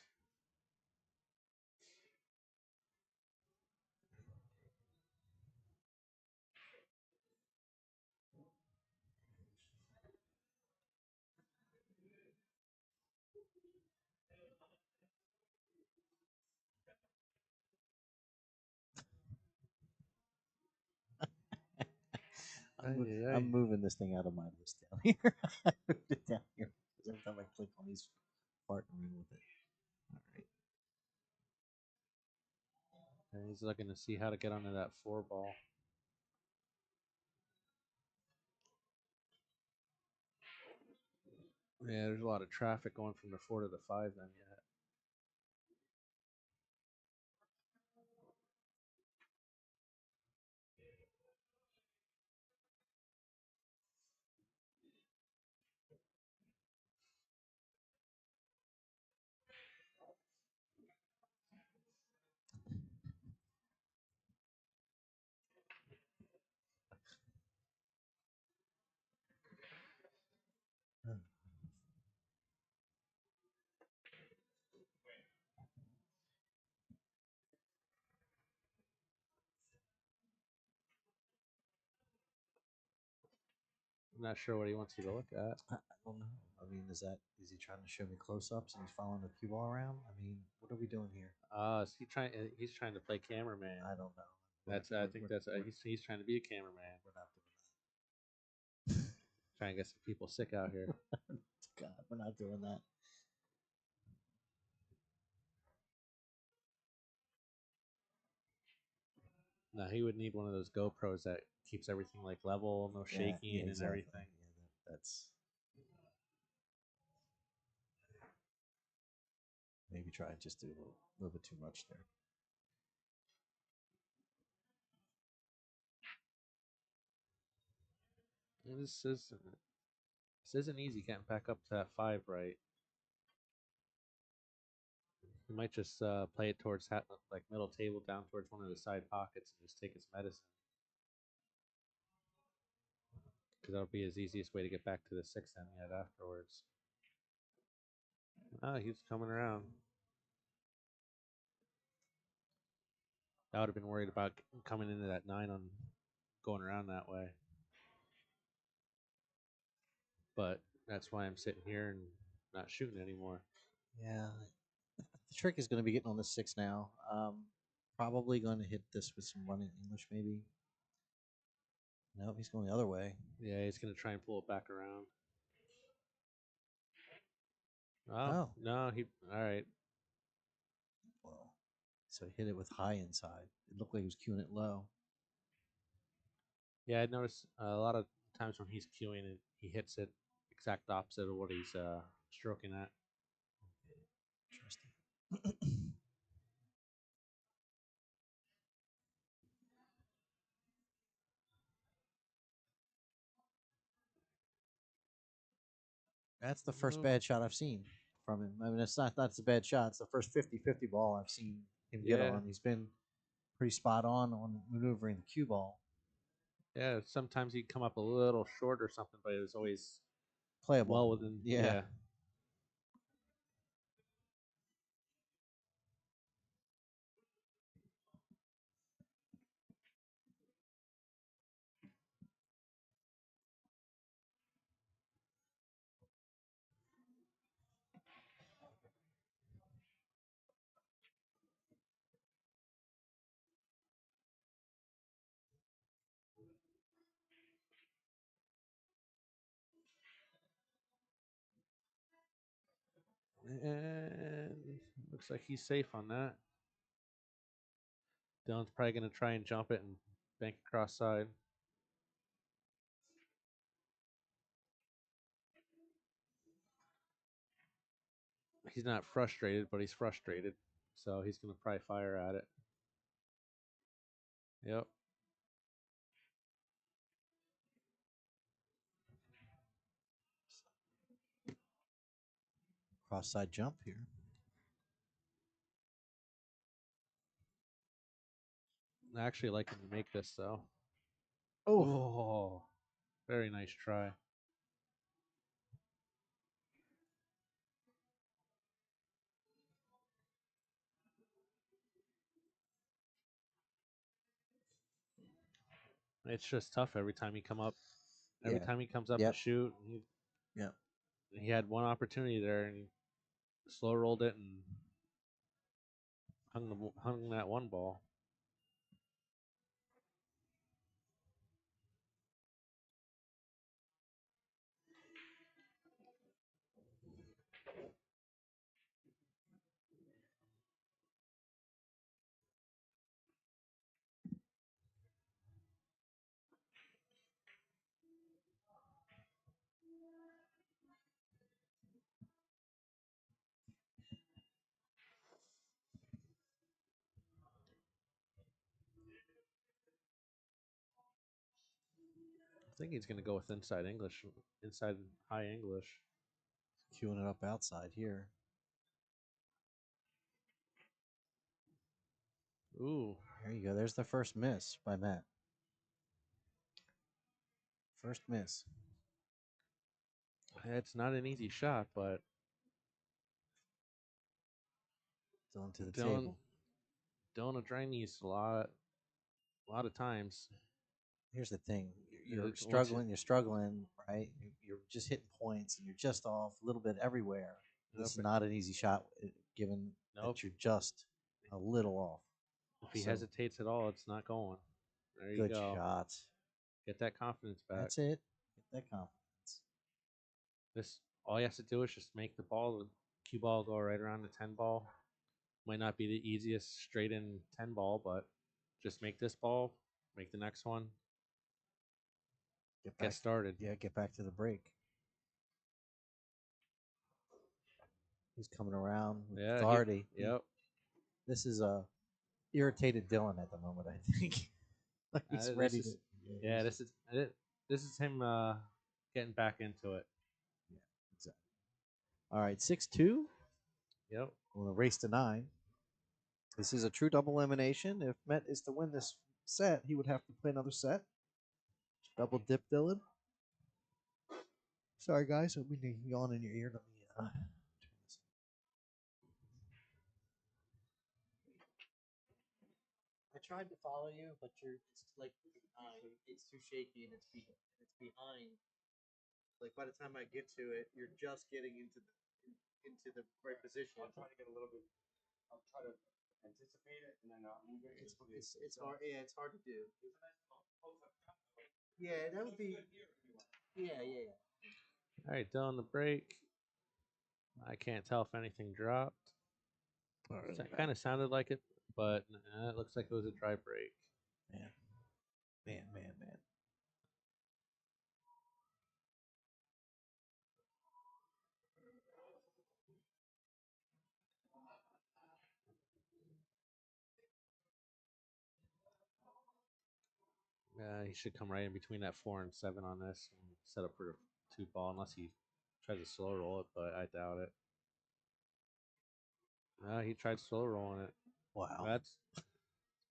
I'm moving this thing out of my list down here. I moved it down here because every time I click on these, farting around with it. All right. And he's looking to see how to get onto that 4-ball. Yeah, there's a lot of traffic going from the 4 to the 5 then yet. I'm not sure what he wants you to look at. I don't know. I mean, is he trying to show me close-ups and he's following the cue ball around? I mean, what are we doing here? He's trying to play cameraman. I don't know. He's trying to be a cameraman. We're not doing that. Trying to get some people sick out here. God, we're not doing that. No, he would need one of those GoPros that keeps everything like level, no shaking and exactly. everything. Yeah, that's maybe try and just do a little bit too much there. This isn't easy getting back up to that 5 right. He might just play it towards like middle table down towards one of the side pockets and just take his medicine. Because that'll be his easiest way to get back to the 6th end yet afterwards. Ah, he's coming around. I would have been worried about coming into that 9 on going around that way. But that's why I'm sitting here and not shooting anymore. Yeah, the trick is going to be getting on the 6 now. Probably going to hit this with some running English, maybe. Nope, he's going the other way. Yeah, he's going to try and pull it back around. Oh. No, he. All right. Well, so he hit it with high inside. It looked like he was cueing it low. Yeah, I noticed a lot of times when he's cueing it, he hits it exact opposite of what he's stroking at. Interesting. That's the first bad shot I've seen from him. I mean, it's not that's a bad shot. It's the first 50-50 ball I've seen him get Yeah. on. He's been pretty spot on maneuvering the cue ball. Yeah, sometimes he'd come up a little short or something, but it was always Playable. well within. Yeah. And looks like he's safe on that. Dylan's probably going to try and jump it and bank across side. He's not frustrated, but he's frustrated. So he's going to probably fire at it. Yep. Cross side jump here. I actually like him to make this, though. Oh, Very nice try. It's just tough every time he come up. Every Yeah. time he comes up Yep. to shoot, Yep. he had one opportunity there, and he slow rolled it and hung that one ball. I think he's going to go with inside English, inside high English. Cueing it up outside here. Ooh. There you go. There's the first miss by Mhet. First miss. It's not an easy shot, but Dylan to the Dylan table. will drain these a lot of times. Here's the thing: you're Once struggling. You're struggling, right? You're just hitting points, and you're just off a little bit everywhere. This is not an easy shot, given that you're just a little off. If he hesitates at all, it's not going. There you Good go. shot. Get that confidence back. That's it. Get that confidence. This all he has to do is just make the cue ball go right around the 10 ball. Might not be the easiest straight in 10 ball, but just make this ball, make the next one, get started. Yeah, get back to the break. He's coming around with authority. Yep. This is a irritated Dylan at the moment, I think. He's ready to. Yeah, this is him getting back into it. Yeah, exactly. All right, 6-2. Yep. We're going to race to 9. This is a true double elimination. If Mhet is to win this set, he would have to play another set. Double dip Dylan. Sorry, guys. I mean to yawn in your ear. Let me turn this. I tried to follow you, but it's like it's too shaky and it's behind. Like by the time I get to it, you're just getting into the right position. I'll try to get a little bit. I'll try to anticipate it and then not move it. It's hard. Yeah, it's hard to do. Yeah, that would be. Yeah, yeah. All right, Dylan, the break. I can't tell if anything dropped. It kind of sounded like it, but it looks like it was a dry break. Man. He should come right in between that 4 and 7 on this and set up for a 2 ball, unless he tries to slow roll it, but I doubt it. He tried slow rolling it. Wow. That's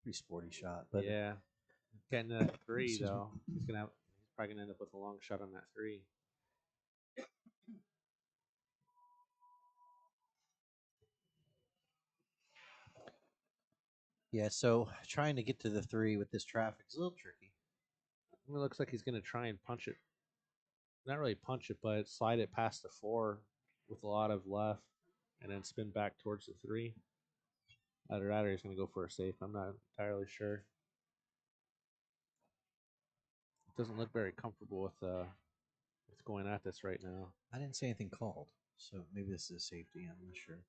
Pretty sporty shot. But yeah. Getting to that 3 Excuse me. though, he's probably gonna end up with a long shot on that 3. yeah, so trying to get to the 3 with this traffic is a little tricky. It looks like he's gonna try and punch it. Not really punch it, but slide it past the 4 with a lot of left, and then spin back towards the 3. Either that or he's gonna go for a safe. I'm not entirely sure. It doesn't look very comfortable with going at this right now. I didn't see anything called, so maybe this is safety. I'm not sure.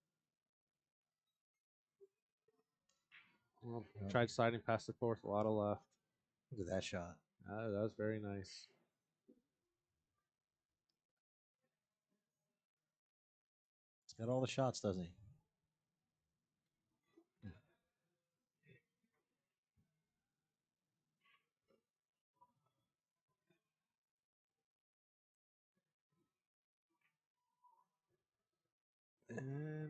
Well, tried sliding past the 4th, a lot of left. Look at that shot. That was very nice. He's got all the shots, doesn't he? And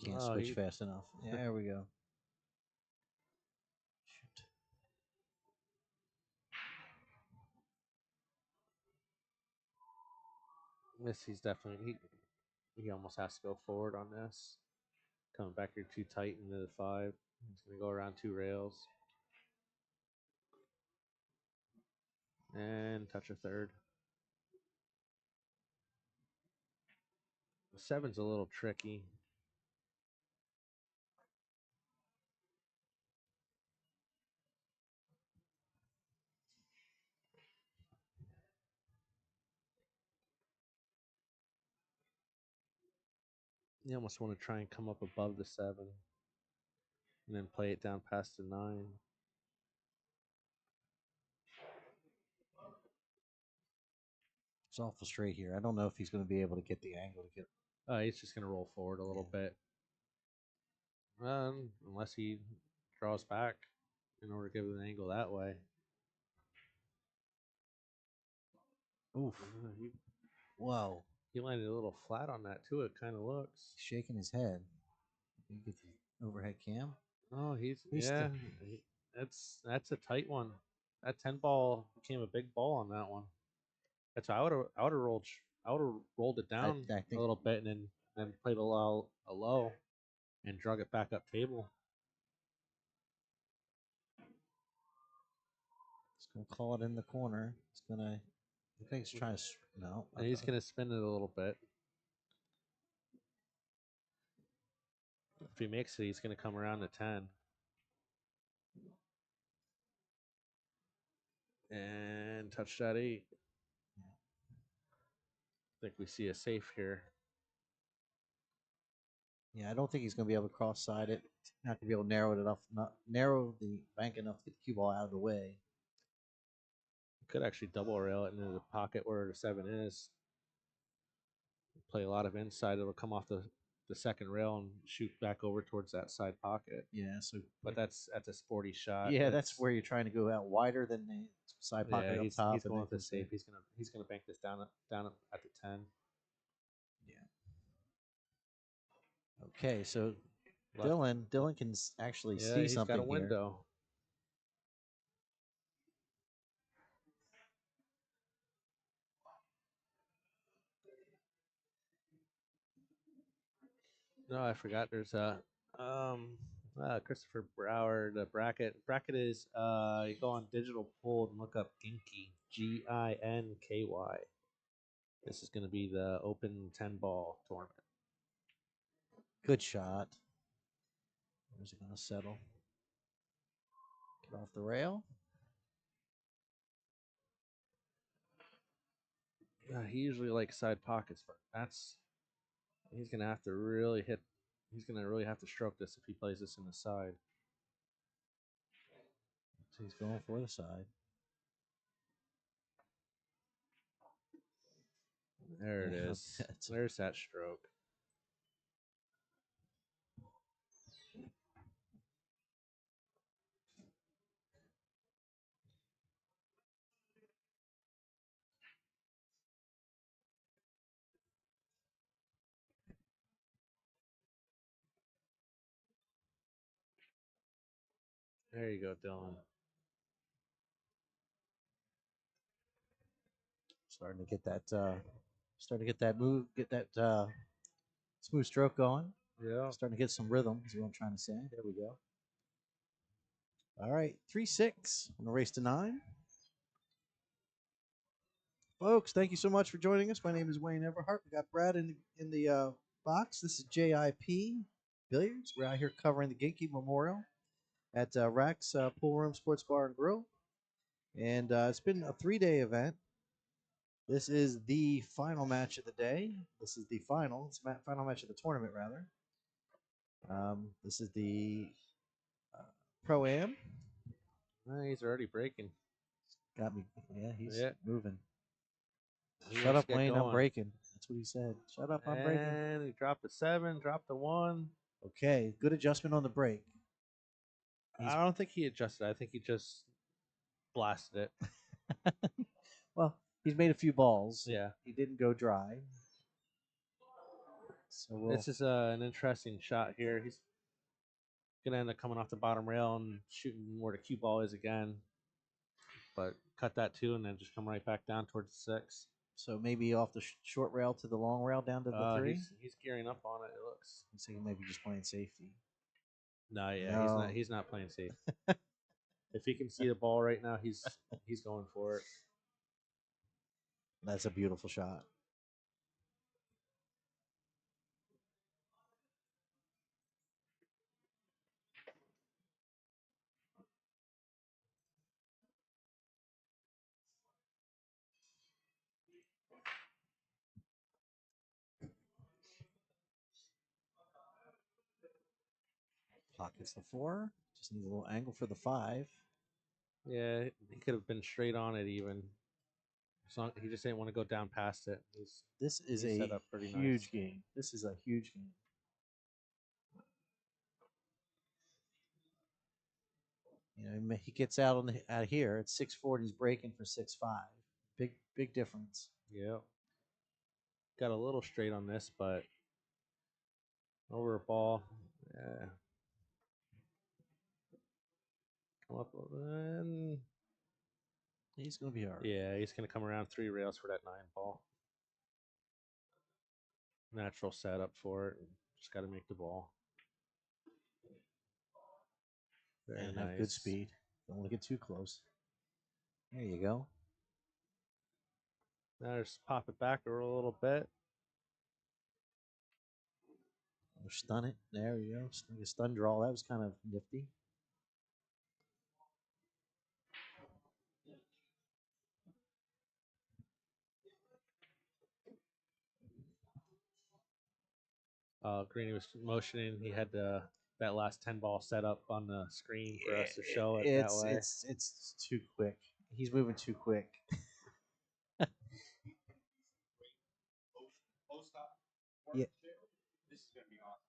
Can't switch fast enough. Yeah, there we go. Shoot. this, he's definitely he almost has to go forward on this. Coming back here too tight into the 5. He's gonna go around 2 rails and touch a 3rd. The 7's a little tricky. You almost want to try and come up above the 7 and then play it down past the 9. It's awful straight here. I don't know if he's going to be able to get the angle to get. He's just going to roll forward a little bit. Unless he draws back in order to give it an angle that way. Oof. Whoa. He landed a little flat on that too, it kind of looks. He's shaking his head. You get the overhead cam. Oh, he's still- that's a tight one. That 10 ball became a big ball on that one. That's I would have rolled it down I think a little bit and then played a low and drug it back up table. he's going to call it in the corner. He's going to. I think he's trying to. No. And he's going to spin it a little bit. If he makes it, he's going to come around to 10. And touch that 8. I think we see a safe here. Yeah, I don't think he's going to be able to cross side it. Not going to be able to narrow the bank enough to get the cue ball out of the way. Could actually double rail it into the pocket where the 7 is. Play a lot of inside. It'll come off the second rail and shoot back over towards that side pocket. Yeah, so. But that's a sporty shot. Yeah, that's where you're trying to go out wider than the side pocket up top. He's going with the safe. He's gonna bank this down at the 10. Yeah. Okay, so Dylan can actually see he's something got a window. No, I forgot. There's a Christopher Brower. The bracket is you go on digital pool and look up Ginky, Ginky. This is going to be the Open 10 ball tournament. Good shot. Where's it going to settle? Get off the rail. He usually likes side pockets, but he's gonna have to really hit. He's gonna really have to stroke this if he plays this in the side. So he's going for the side. There it Yeah, is. that's- There's that stroke. There you go, Dylan. Starting to get that move, get that smooth stroke going. Yeah. Starting to get some rhythm is what I'm trying to say. There we go. All right, 3-6 on the race to 9. Folks, thank you so much for joining us. My name is Wayne Everhart. We got Brad in the box. This is JIP Billiards. We're out here covering the Ginky Memorial at Rack's Pool Room Sports Bar and Grill. And it's been a 3-day event. This is the final match of the day. This is the final. It's final match of the tournament, rather. This is the Pro-Am. He's already breaking. Got me. Yeah, he's Yeah. moving. He Shut wants up, to get Wayne. I'm going. breaking. That's what he said. Shut up. I'm breaking. And he dropped the 7, dropped the 1. Okay, good adjustment on the break. I don't think he adjusted. I think he just blasted it. Well, he's made a few balls. Yeah. He didn't go dry. So This is an interesting shot here. He's gonna end up coming off the bottom rail and shooting where the cue ball is again. But cut that 2 and then just come right back down towards the 6. so maybe off the short rail to the long rail down to the 3. He's gearing up on it. It looks. I'm thinking maybe just playing safety. No, yeah, No. he's not playing safe. If he can see the ball right now, he's going for it. That's a beautiful shot. Pockets the 4. Just needs a little angle for the 5. Yeah, he could have been straight on it even. So he just didn't want to go down past it. This is He's a set up pretty huge nice. game. This is a huge game. You know, he gets out out here at 6-4. He's breaking for 6-5. Big difference. Yeah. Got a little straight on this, but over a ball. Yeah. Come up and He's going to be hard. yeah, he's gonna come around 3 rails for that 9 ball. Natural setup for it. Just got to make the ball. Very And nice. have good speed. Don't want to get too close. There you go. Now just pop it back a little bit. Or stun it. There you go. Like a stun draw. That was kind of nifty. Greeny was motioning. He had that last 10 ball set up on the screen for us to show it that way. It's too quick. He's moving too quick. Yeah. This is gonna be awesome.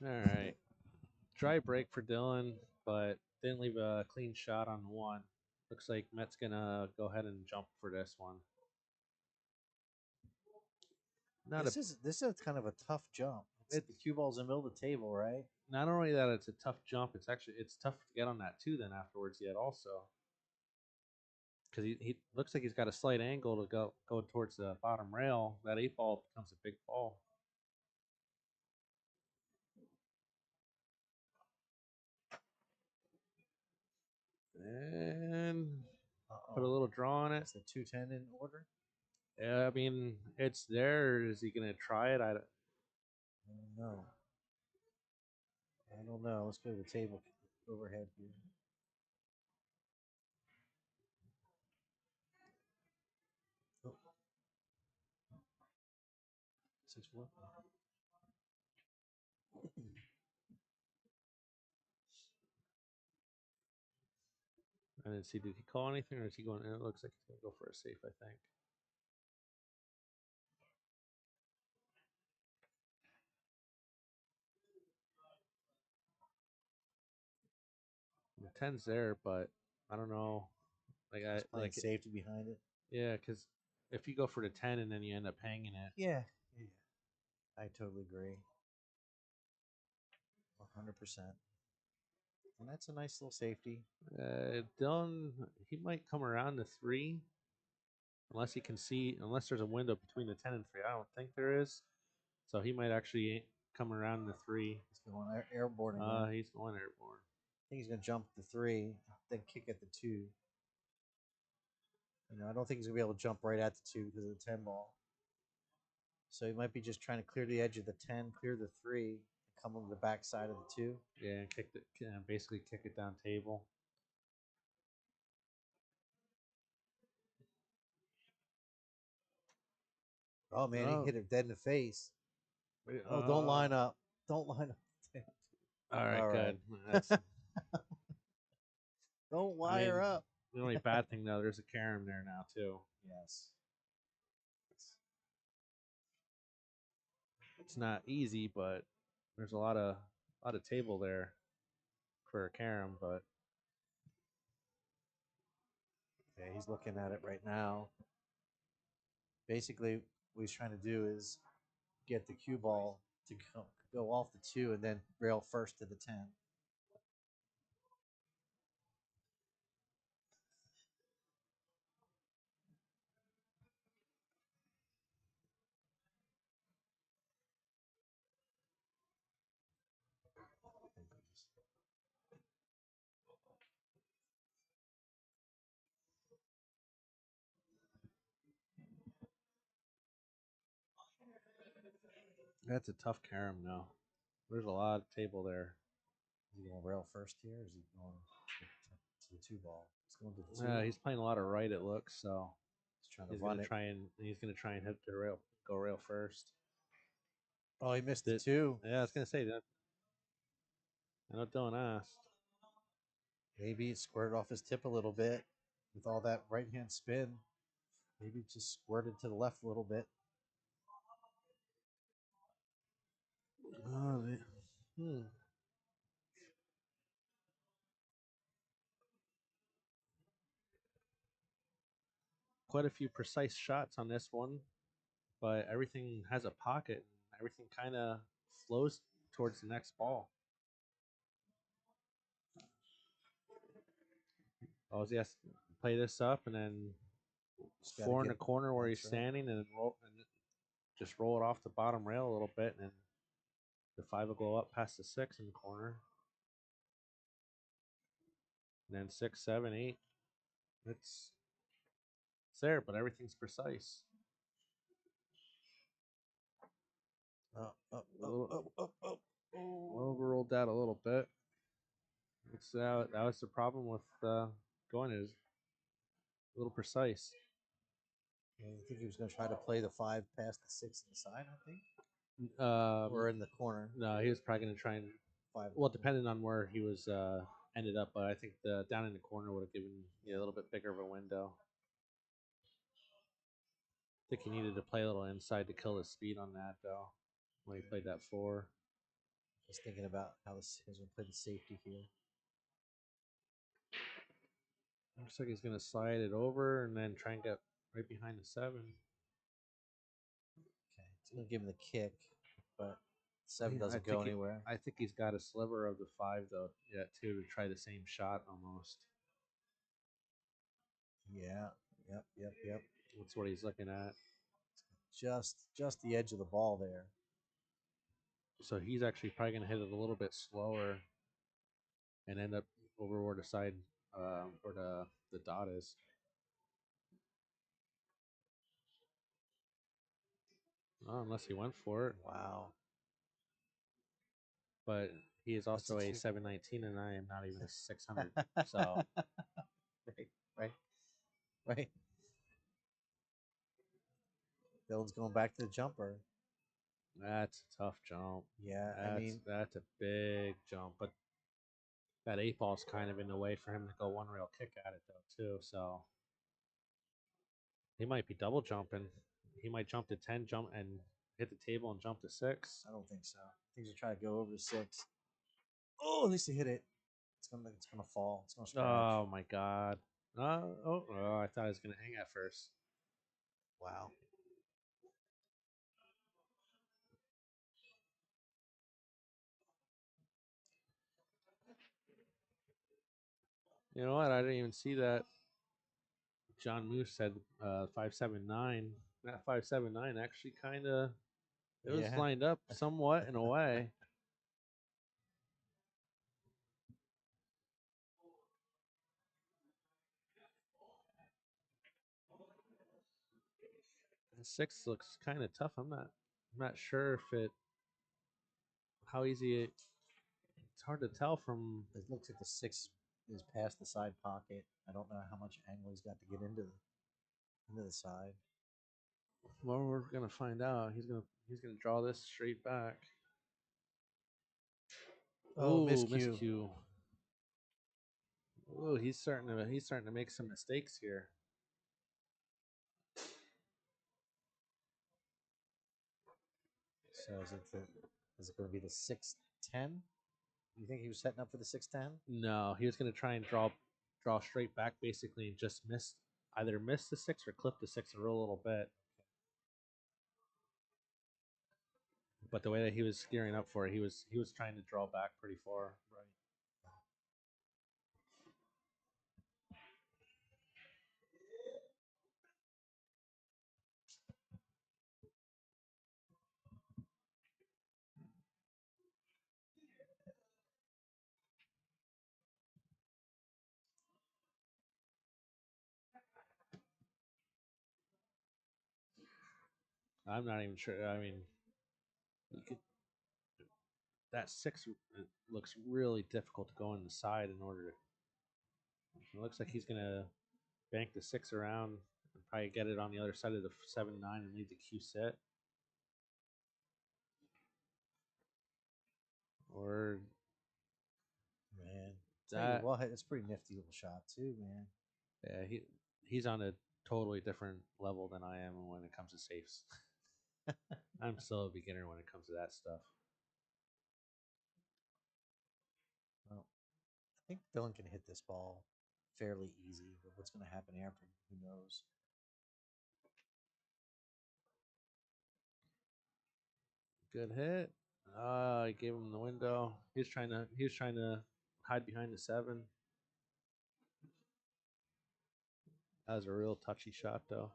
All right. Dry break for Dylan, but Didn't leave a clean shot on one. Looks like Mhet's gonna go ahead and jump for this one. This is kind of a tough jump. The cue ball's in the middle of the table, right? Not only that it's a tough jump, it's tough to get on that too. Then afterwards, yet also because he looks like he's got a slight angle to go towards the bottom rail. That 8-ball becomes a big ball. And put a little draw on it. Is the 210 in order? Yeah, I mean it's there. Is he gonna try it? I don't know. I don't know. Let's go to the table overhead here. Oh. 6-4. I didn't see. Did he call anything, or is he going? It looks like he's gonna go for a safe. I think. The 10's there, but I don't know. Like I like safety behind it. Yeah, because if you go for the 10 and then you end up hanging it. Yeah. I totally agree. 100%. And that's a nice little safety. Dylan, he might come around the 3, unless he can see, unless there's a window between the 10 and 3. I don't think there is, so he might actually come around the 3. He's going airborne again. He's going airborne. I think he's going to jump the 3, then kick at the 2. You know, I don't think he's going to be able to jump right at the 2 because of the 10 ball. So he might be just trying to clear the edge of the 10, clear the 3, and come on the back side of the 2. Yeah, and basically kick it down table. Oh man, he hit it dead in the face. Oh, don't line up. Don't line up. All right, good. That's... Don't wire up. The only bad thing though, there's a carom there now too. Yes. It's not easy, but there's a lot of table there for a carom, but yeah, he's looking at it right now. Basically, what he's trying to do is get the cue ball to go off the 2 and then rail first to the 10. That's a tough carom now. There's a lot of table there. Is he going to rail first here, or is he going to the 2 ball? He's going to the 2. He's playing a lot of right, it looks, so he's trying to run it. He's gonna try and hit the rail, go rail first. Oh, he missed the 2. Yeah, I was gonna say that. I know Dylan asked. Maybe it squirted off his tip a little bit with all that right hand spin. Maybe it just squirted to the left a little bit. Quite a few precise shots on this one, but everything has a pocket. Everything kind of flows towards the next ball. Oh, he has to play this up and then 4 in the corner where he's standing, and just roll it off the bottom rail a little bit, and then the 5 will go up past the 6 in the corner. And then 6, 7, 8. It's there, but everything's precise. Overruled that a little bit. That was the problem with going is a little precise. Yeah, you think he was going to try to play the 5 past the 6 inside, I think? Or in the corner? No, he was probably going to try and 5. Well, depending on where he was ended up, but I think the down in the corner would have given a little bit bigger of a window. I think he needed to play a little inside to kill his speed on that, though, when he played that 4. Just thinking about how he's going to play the safety here. Looks like he's gonna slide it over and then try and get right behind the 7. Okay, it's gonna give him the kick, but 7 I doesn't think go anywhere. I think he's got a sliver of the 5 though, yet too, to try the same shot almost. Yeah. Yep. That's what he's looking at. Just the edge of the ball there. So he's actually probably gonna hit it a little bit slower and end up over where the side, where the dot is. Oh, unless he went for it. Wow. But he is also That's a a two. 719, and I am not even a 600. So right. Dylan's going back to the jumper. that's a tough jump. Yeah, I mean, That's a big jump, but that 8-ball's kind of in the way for him to go one rail kick at it though too. So he might be double jumping. He might jump to 10, jump and hit the table and jump to 6. I don't think so. I think he's trying to go over to 6. Oh, at least he hit it. It's gonna fall. It's gonna scratch. Oh my god. Oh, I thought I was gonna hang at first. Wow. You know what? I didn't even see that. John Moose said 579. That 579 actually kind of it was Yeah. lined up somewhat in a way. The 6 looks kind of tough. I'm not sure if it how easy it's hard to tell from. It looks like the 6 is past the side pocket. I don't know how much angle he's got to get into the side. Well, we're gonna find out. He's gonna draw this straight back. Oh, Ooh, miscue. miscue. Oh, he's starting to make some mistakes here. So is it going to be the 610? You think he was setting up for the 610? No, he was gonna try and draw straight back basically and just either miss the 6 or clip the 6 a little bit. But the way that he was gearing up for it, he was trying to draw back pretty far. Right. I'm not even sure. I mean, you could, that 6 looks really difficult to go on the side in order to. It looks like he's gonna bank the 6 around and probably get it on the other side of the 7-9 and leave the Q set. Or Man. that. Well, it's a pretty nifty little shot too, man. Yeah, he's on a totally different level than I am when it comes to safes. I'm still a beginner when it comes to that stuff. Well, I think Dylan can hit this ball fairly easy, but what's going to happen after, who knows? Good hit. I gave him the window. He was trying to hide behind the 7. That was a real touchy shot though.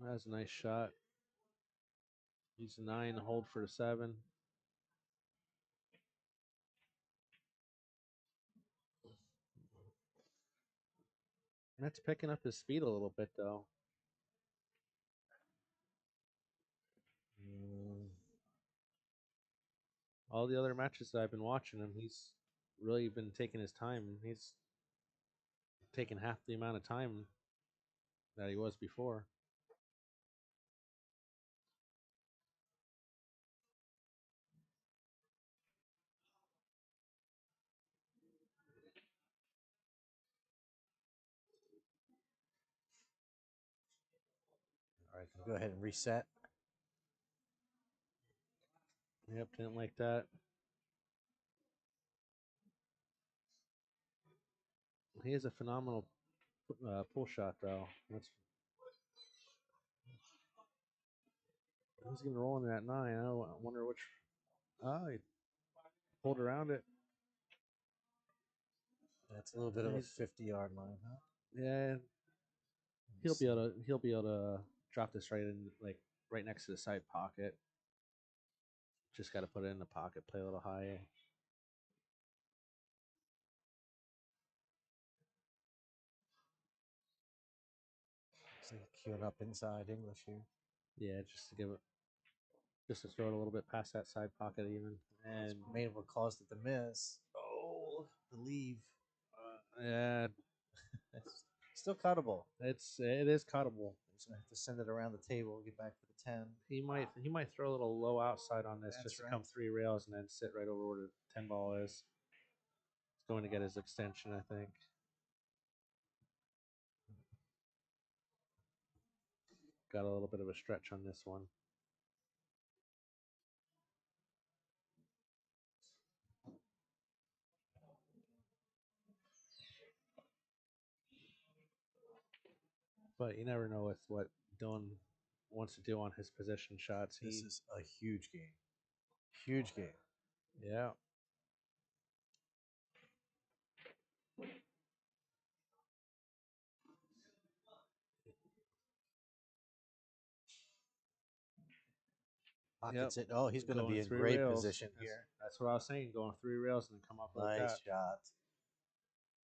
That was a nice shot. He's a 9, hold for the 7. That's picking up his speed a little bit though. all the other matches that I've been watching him, he's really been taking his time. He's taken half the amount of time that he was before. All right, go ahead and reset. Yep, didn't like that. He has a phenomenal pull shot, though. He's going to roll in that 9. I wonder which. Oh, he pulled around it. That's a little bit of a 50-yard line, huh? Yeah, he'll be able to drop this right next to the side pocket. Just got to put it in the pocket, play a little high. So queuing up inside English here. Yeah, just to throw it a little bit past that side pocket even, and Made what caused it to miss. Oh, the leave. yeah, Still cuttable. it is cuttable. Just gonna have to send it around the table, get back for the 10. He might throw a little low outside on this That's just to right. come 3 rails and then sit right over where the 10 ball is. He's going to get his extension, I think. Got a little bit of a stretch on this one. But you never know with what Dylan wants to do on his position shots. This is a huge game. Huge game. Yeah. Pockets it. Oh, he's going to be in 3 great rails. position here. That's what I was saying. Going 3 rails and then come up like Nice that. shot.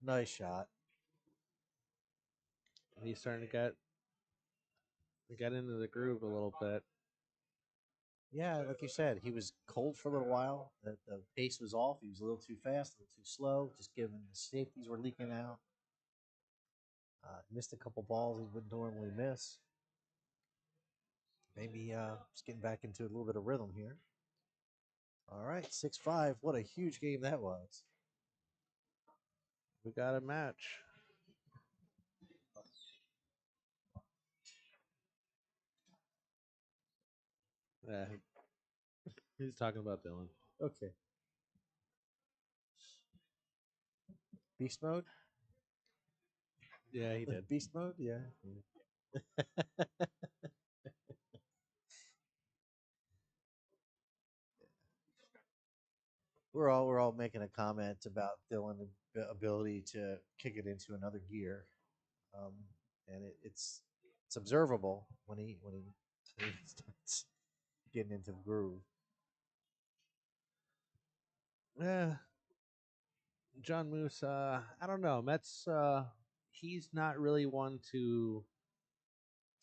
Nice shot. He's starting to get into the groove a little bit. Yeah, like you said, he was cold for a little while. The pace was off. He was a little too fast, a little too slow, just given the safeties were leaking out. Missed a couple balls he wouldn't normally miss. Maybe just getting back into a little bit of rhythm here. All right, 6-5. What a huge game that was. We got a match. Yeah. He's talking about Dylan. Okay. Beast mode? Yeah, he did. Beast mode? Yeah. We're all making a comment about Dylan's ability to kick it into another gear, and it's observable when he starts getting into the groove. Yeah. John Moose, I don't know. Mets, he's not really one to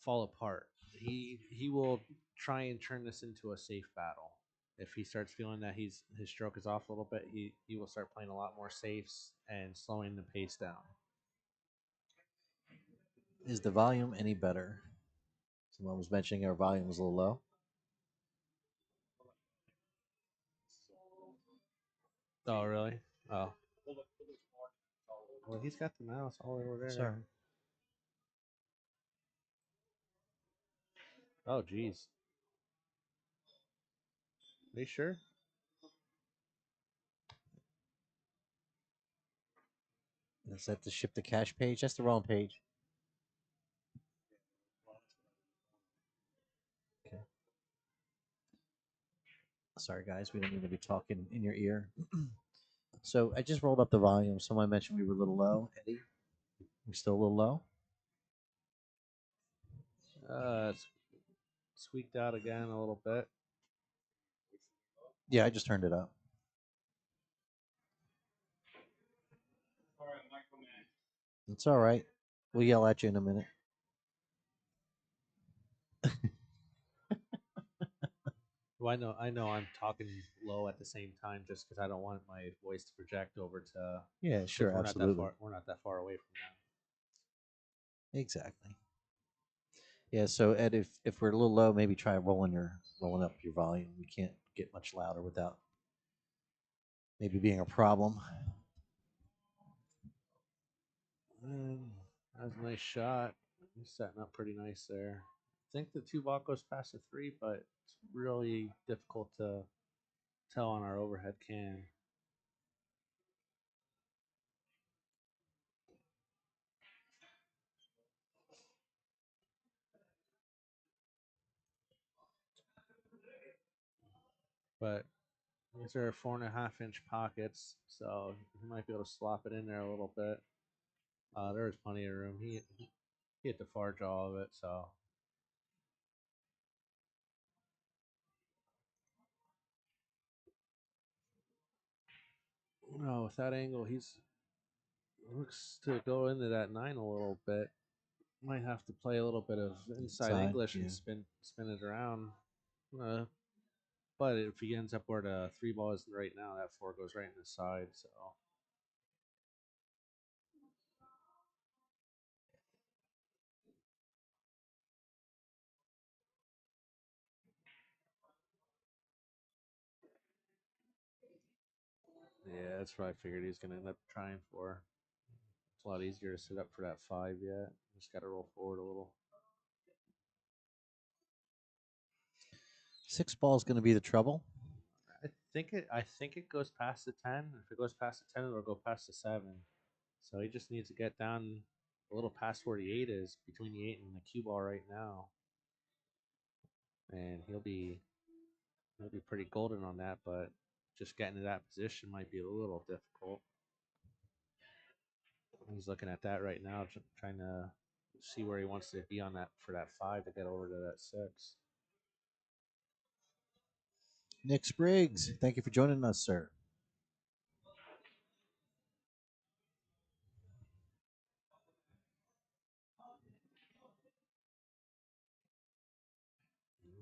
fall apart. He will try and turn this into a safe battle. If he starts feeling that his stroke is off a little bit, he will start playing a lot more safes and slowing the pace down. Is the volume any better? Someone was mentioning our volume was a little low. Oh, really? Oh. Well, he's got the mouse all over there. Sorry. Oh, geez. Are you sure? Is that the ship to cash page? That's the wrong page. Okay. Sorry, guys. We don't need to be talking in your ear. So I just rolled up the volume. Someone mentioned we were a little low. Eddie, we still a little low? It's squeaked out again a little bit. Yeah, I just turned it up. It's all right. We'll yell at you in a minute. Well, I know. I'm talking low at the same time, just because I don't want my voice to project over to. Yeah, 'Cause sure, we're not that absolutely. far. We're not that far away from that. Exactly. Yeah, so Ed, if we're a little low, maybe try rolling up your volume. We can't get much louder without maybe being a problem. That was a nice shot. He's setting up pretty nice there. I think the two ball goes past the three, but it's really difficult to tell on our overhead cam. But these are 4.5-inch pockets, so he might be able to slop it in there a little bit. There was plenty of room. He hit the far jaw of it, so. No, with that angle, he's looks to go into that 9 a little bit. Might have to play a little bit of inside English and spin it around. But if he ends up where the 3 ball is right now, that 4 goes right in the side. So yeah, that's what I figured he's gonna end up trying for. It's a lot easier to sit up for that 5 yet. Just got to roll forward a little. 6 ball is going to be the trouble. I think it goes past the 10. If it goes past the 10, it'll go past the 7. So he just needs to get down a little past where the 8 is, between the 8 and the cue ball right now, and he'll be pretty golden on that. But just getting to that position might be a little difficult. He's looking at that right now, trying to see where he wants to be on that for that 5 to get over to that 6. Nick Spriggs, thank you for joining us, sir.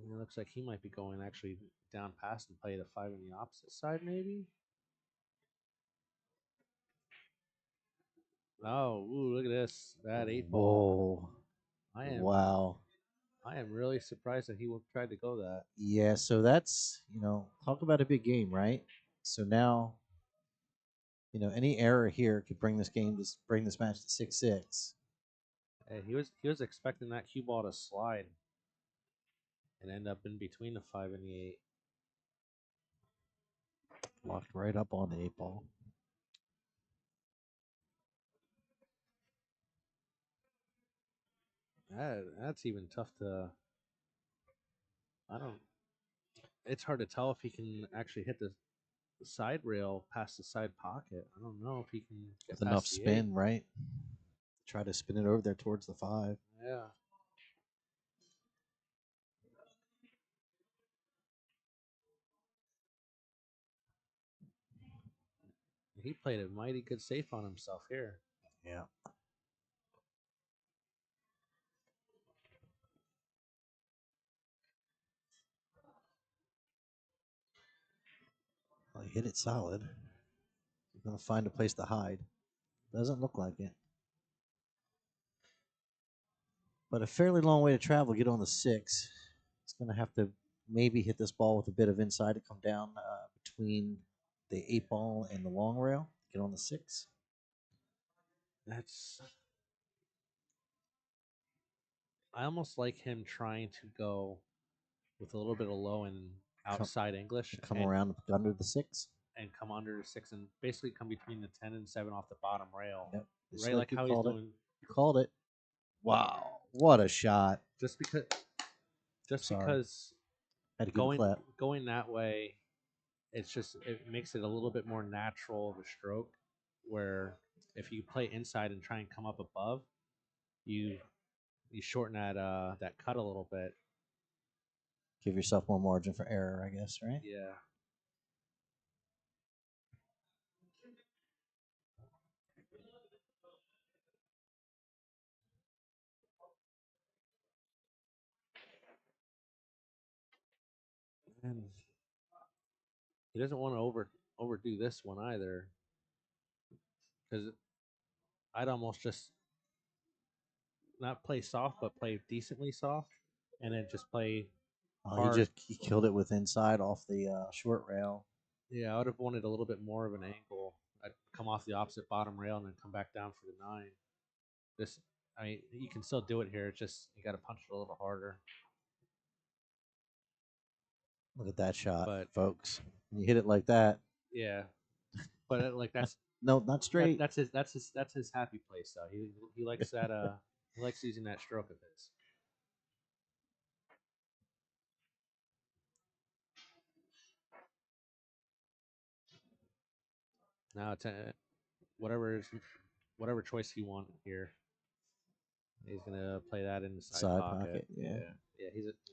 It looks like he might be going actually down past and play the 5 on the opposite side, maybe. Oh, ooh, look at this. That 8 ball. Whoa. Wow. I am really surprised that he tried to go that. Yeah, so that's, talk about a big game, right? So now, any error here could bring this match to 6-6. Hey, he was expecting that cue ball to slide and end up in between the 5 and the 8. Locked right up on the 8 ball. That's even tough to. I don't. It's hard to tell if he can actually hit the side rail past the side pocket. I don't know if he can get With enough past the spin, 8. right? Try to spin it over there towards the 5. Yeah. He played a mighty good safe on himself here. Yeah. Well, he hit it solid. He's going to find a place to hide. Doesn't look like it. But a fairly long way to travel to get on the 6. He's going to have to maybe hit this ball with a bit of inside to come down between the 8 ball and the long rail. Get on the 6. I almost like him trying to go with a little bit of low and outside English. Come around under the 6. And come under 6 and basically come between the 10 and 7 off the bottom rail. Yep. Right, like how he's doing. You called it. Wow. What a shot. Just because had to going that way, it makes it a little bit more natural of a stroke, where if you play inside and try and come up above, you shorten that cut a little bit. Give yourself more margin for error, I guess, right? Yeah. And he doesn't want to overdo this one either, because I'd almost just not play soft, but play decently soft, and then just play hard. He killed it with inside off the short rail. Yeah, I would have wanted a little bit more of an angle. I'd come off the opposite bottom rail and then come back down for the 9. This, I mean, you can still do it here. It's just you got to punch it a little harder. Look at that shot, But folks. When you hit it like that. Yeah, but like that's no, not straight. That's his happy place though. He likes that. He likes using that stroke of his. Now it's whatever choice he wants here. He's gonna play that in the side pocket. Yeah.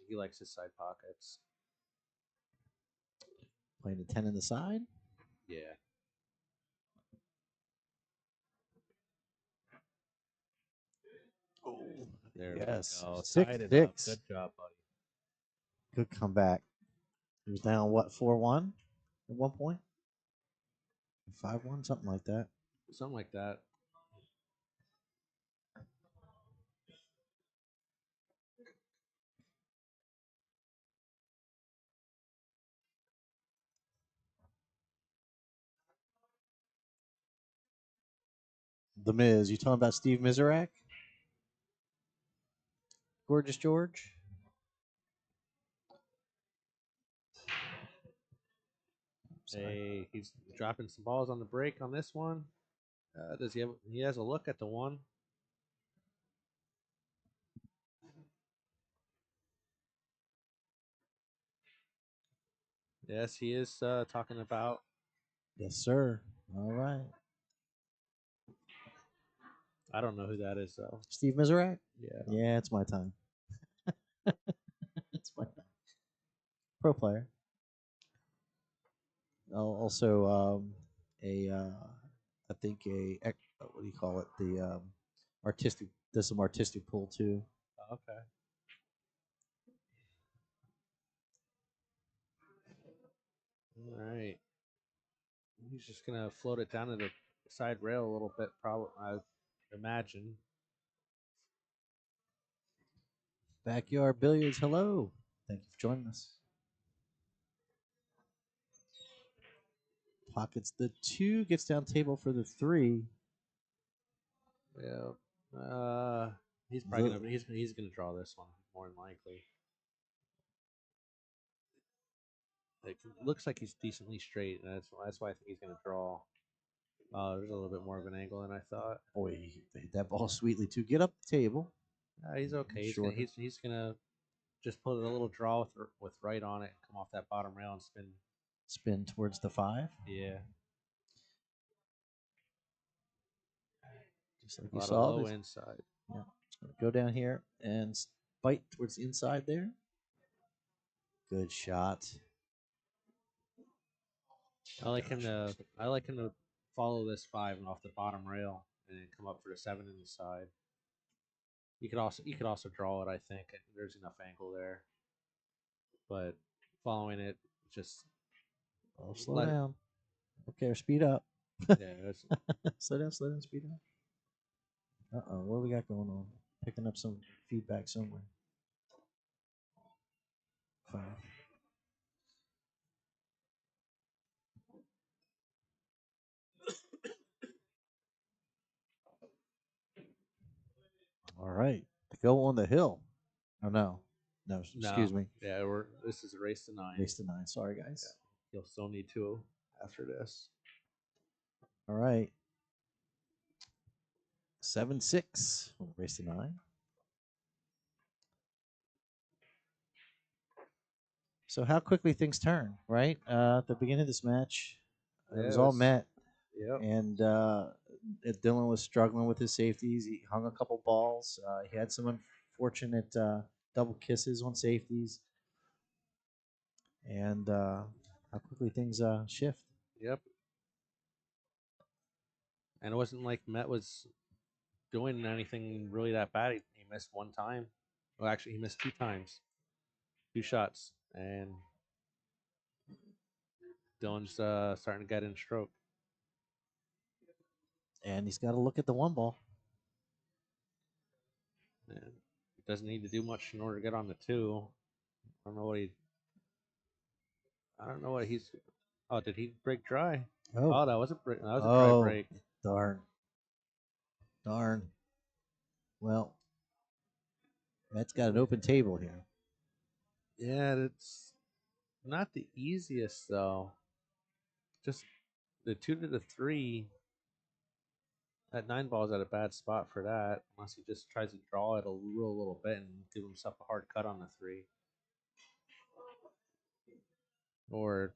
He likes his side pockets. Playing the 10 in the side. Yeah. Oh, there yes. we go. 6-6. Good job, buddy. Good comeback. He was down, what, 4-1 at one point? 5-1, something like that. Something like that. The Miz. You talking about Steve Miserak? Gorgeous George? Hey, he's dropping some balls on the break on this one. Does he have? He has a look at the 1. Yes, he is talking about. Yes, sir. All right. I don't know who that is though. Steve Miserak? Yeah. Yeah, it's my time. It's my time. Pro player. Also, I think what do you call it? The artistic. Does some artistic pull too. Okay. All right. He's just gonna float it down to the side rail a little bit. Probably, I imagine. Backyard Billiards. Hello. Thank you for joining us. Pockets the 2, gets down table for the 3. Yeah. He's probably gonna he's gonna draw this one more than likely. It looks like he's decently straight, and that's why I think he's gonna draw. There's a little bit more of an angle than I thought. Boy, he hit that ball sweetly too. Get up the table. He's okay. He's gonna just put a little draw with right on it, and come off that bottom rail and spin. Spin towards the 5. Yeah. Just like A you lot saw. of low inside. Yeah. Go down here and bite towards the inside there. Good shot. I like him to follow this 5 and off the bottom rail and then come up for the 7 in the side. You could also draw it. I think there's enough angle there, but following it just Slow down. Okay, speed up. Yeah, slow down, speed up. What do we got going on? Picking up some feedback somewhere. 5. All right. To go on the hill. Oh, no. No, excuse me. Yeah, this is a race to 9. Race to 9. Sorry, guys. Yeah. You'll still need 2 after this. All right. 7-6. Race to 9. So how quickly things turn, right? At the beginning of this match, it was all Mhet. Yep. And Dylan was struggling with his safeties. He hung a couple balls. He had some unfortunate double kisses on safeties. And how quickly things shift. Yep. And it wasn't like Mhet was doing anything really that bad. He missed 1 time. Well, actually, he missed 2 times, 2 shots, and Dylan's starting to get in stroke. And he's got to look at the one ball. And he doesn't need to do much in order to get on the 2. I don't know what he's. Oh, did he break dry? Oh, that was a break. That was a dry break. Darn. Well, Mhet's got an open table here. Yeah, it's not the easiest though. Just the 2 to the 3. That 9 ball is at a bad spot for that, unless he just tries to draw it a little bit and give himself a hard cut on the 3, or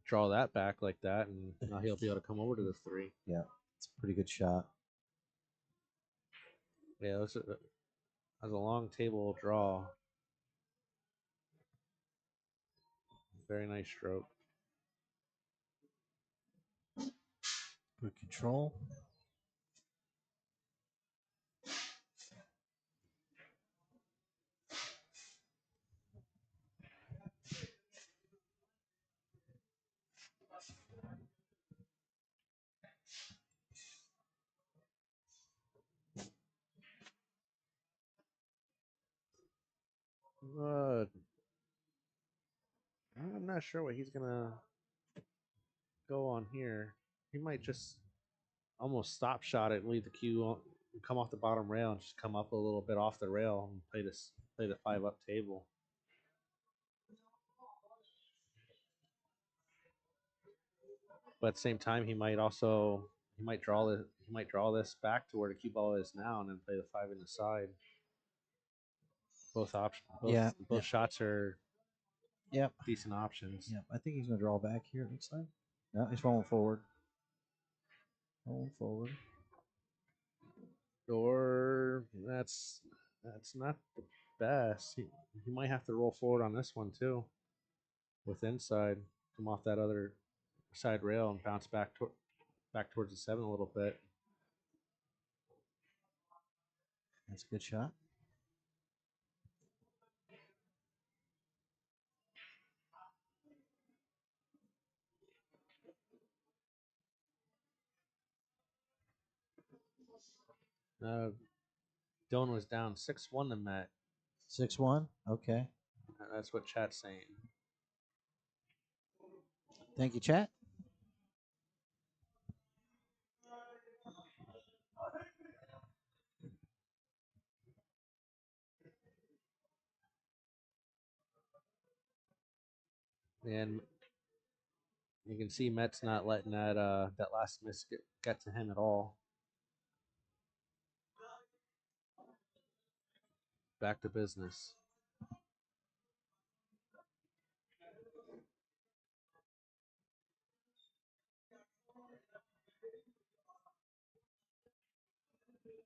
draw that back like that, and now he'll be able to come over to the 3. Yeah, it's a pretty good shot. Yeah, that was a long table draw. Very nice stroke. Good control. I'm not sure what he's gonna go on here. He might just almost stop shot it, leave the cue, come off the bottom rail, and just come up a little bit off the rail and play the 5 up table. But at the same time, he might draw this back to where the cue ball is now, and then play the 5 in the side. Both options. Both shots are decent options. Yeah, I think he's going to draw back here, it looks like. No, he's rolling forward. Or that's not the best. He might have to roll forward on this one too. With inside, come off that other side rail and bounce back towards the 7 a little bit. That's a good shot. Dylan was down 6-1 to Mhet. 6-1? Okay. That's what chat's saying. Thank you, chat. And you can see Mhet's not letting that last miss get to him at all. Back to business.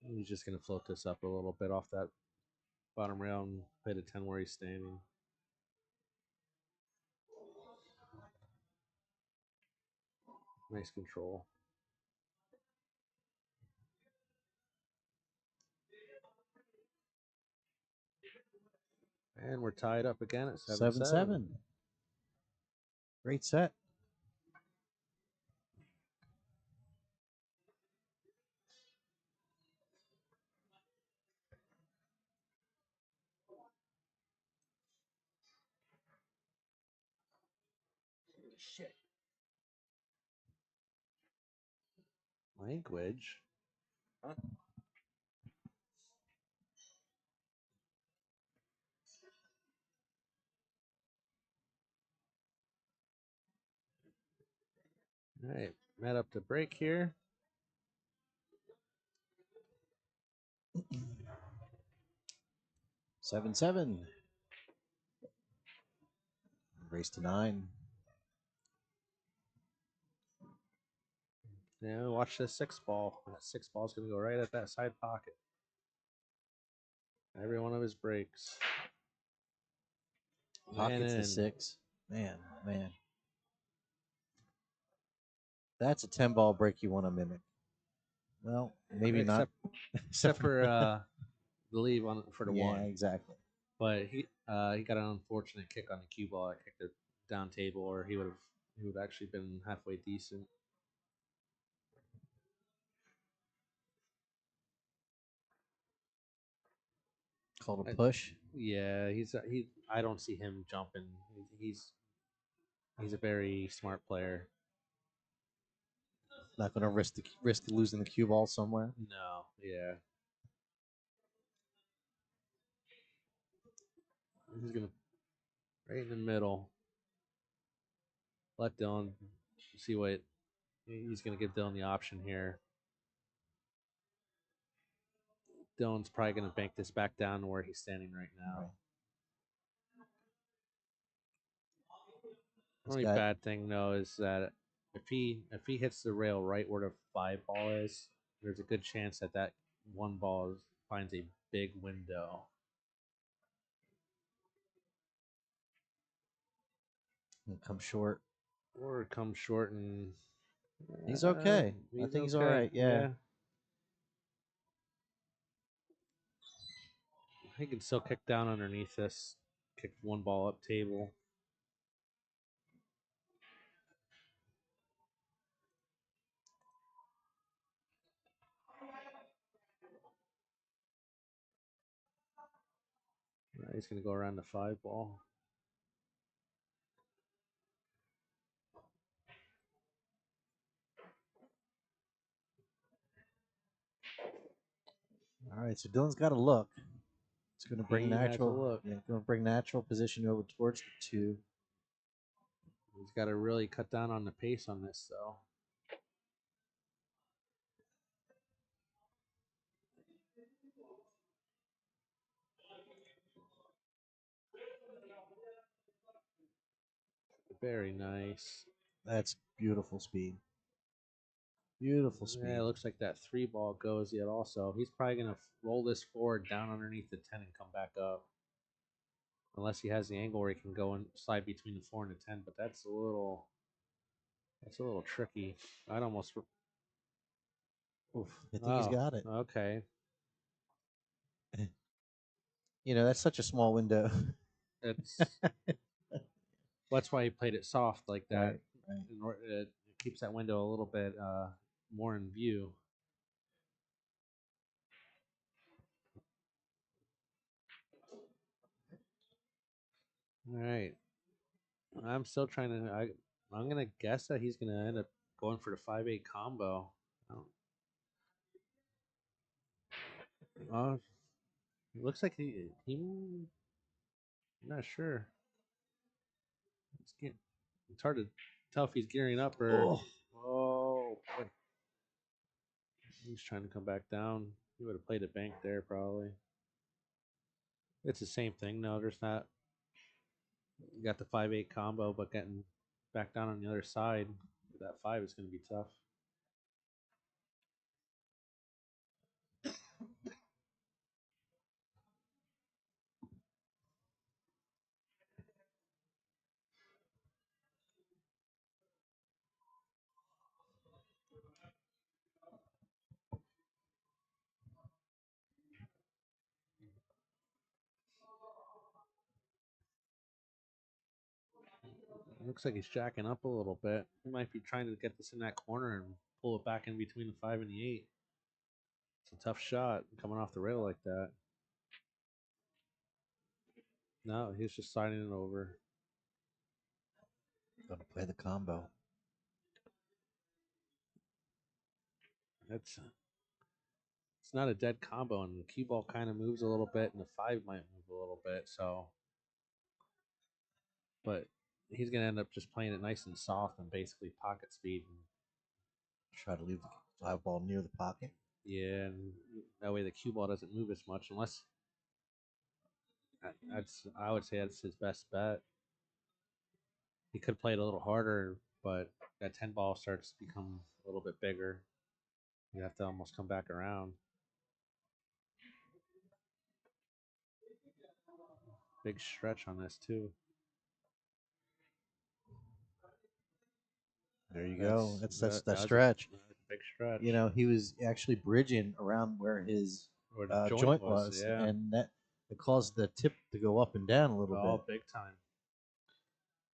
He's just going to float this up a little bit off that bottom rail and play the 10 where he's standing. Nice control. And we're tied up again at 7-7. Great set. Shit. Language. Huh? All right, Mhet up to break here. Seven, 7. Race to 9. Yeah, watch this 6 ball. That 6 ball is going to go right at that side pocket. Every one of his breaks. Pockets the 6. Man. That's a 10 ball break you want to mimic. Well, maybe not. Except for the leave for the 1. Yeah, exactly. But he got an unfortunate kick on the cue ball. That kicked it down table, or he would He would actually been halfway decent. Called a push. Yeah, he. I don't see him jumping. He's a very smart player. Not going to risk losing the cue ball somewhere. No, yeah. He's gonna right in the middle. Let Dylan see what he's gonna give Dylan the option here. Dylan's probably gonna bank this back down to where he's standing right now. Right. The only bad thing though is that if he hits the rail right where the 5 ball is, there's a good chance that that 1 ball finds a big window. And come short. Or come short and He's okay. I think he's all right. Yeah. He can still kick down underneath this. Kick 1 ball up table. He's going to go around the 5 ball. All right, so Dylan's got to look. It's going to bring He has to natural. look. Yeah, going to bring natural position over towards the 2. He's got to really cut down on the pace on this, though. Very nice. That's beautiful speed. Beautiful speed. Yeah, it looks like that 3 ball goes yet also. He's probably going to roll this forward down underneath the 10 and come back up. Unless he has the angle where he can go and slide between the 4 and the 10, but that's a little tricky. I'd almost Oof, I think he's got it. Okay. You know, that's such a small window. That's why he played it soft like that. Right. It keeps that window a little bit more in view. All right. I'm still trying to. I'm gonna guess that he's gonna end up going for the 5-8 combo. It looks like he. I'm not sure. It's hard to tell if he's gearing up or. Oh. He's trying to come back down. He would have played a bank there probably. It's the same thing. No, there's not. You got the 5-8 combo, but getting back down on the other side, that 5 is going to be tough. Looks like he's jacking up a little bit. He might be trying to get this in that corner and pull it back in between the 5 and the 8. It's a tough shot coming off the rail like that. No, he's just sliding it over. Gonna play the combo. It's not a dead combo, and the cue ball kind of moves a little bit, and the 5 might move a little bit. So, but he's gonna end up just playing it nice and soft and basically pocket speed. Try to leave the 5 ball near the pocket. Yeah, and that way the cue ball doesn't move as much, unless I would say that's his best bet. He could play it a little harder, but that 10 ball starts to become a little bit bigger. You have to almost come back around. Big stretch on this too. There you go. That's that was stretch. a big stretch. You know, he was actually bridging around where his the joint was, yeah. and that it caused the tip to go up and down a little bit. Big time.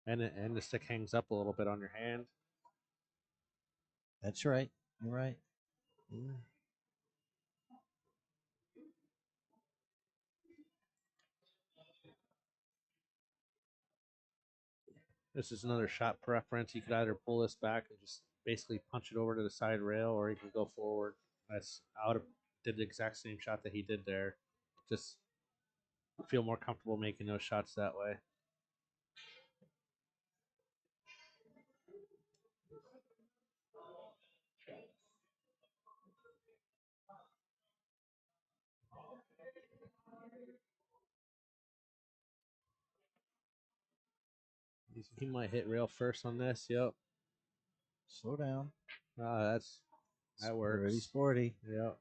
and the stick hangs up a little bit on your hand. That's right. You're right. Mm. This is another shot preference. You could either pull this back and just basically punch it over to the side rail, or you can go forward. I would have did the exact same shot that he did there. Just feel more comfortable making those shots that way. He might hit rail first on this. Yep. Slow down. That works. Pretty sporty. Yep.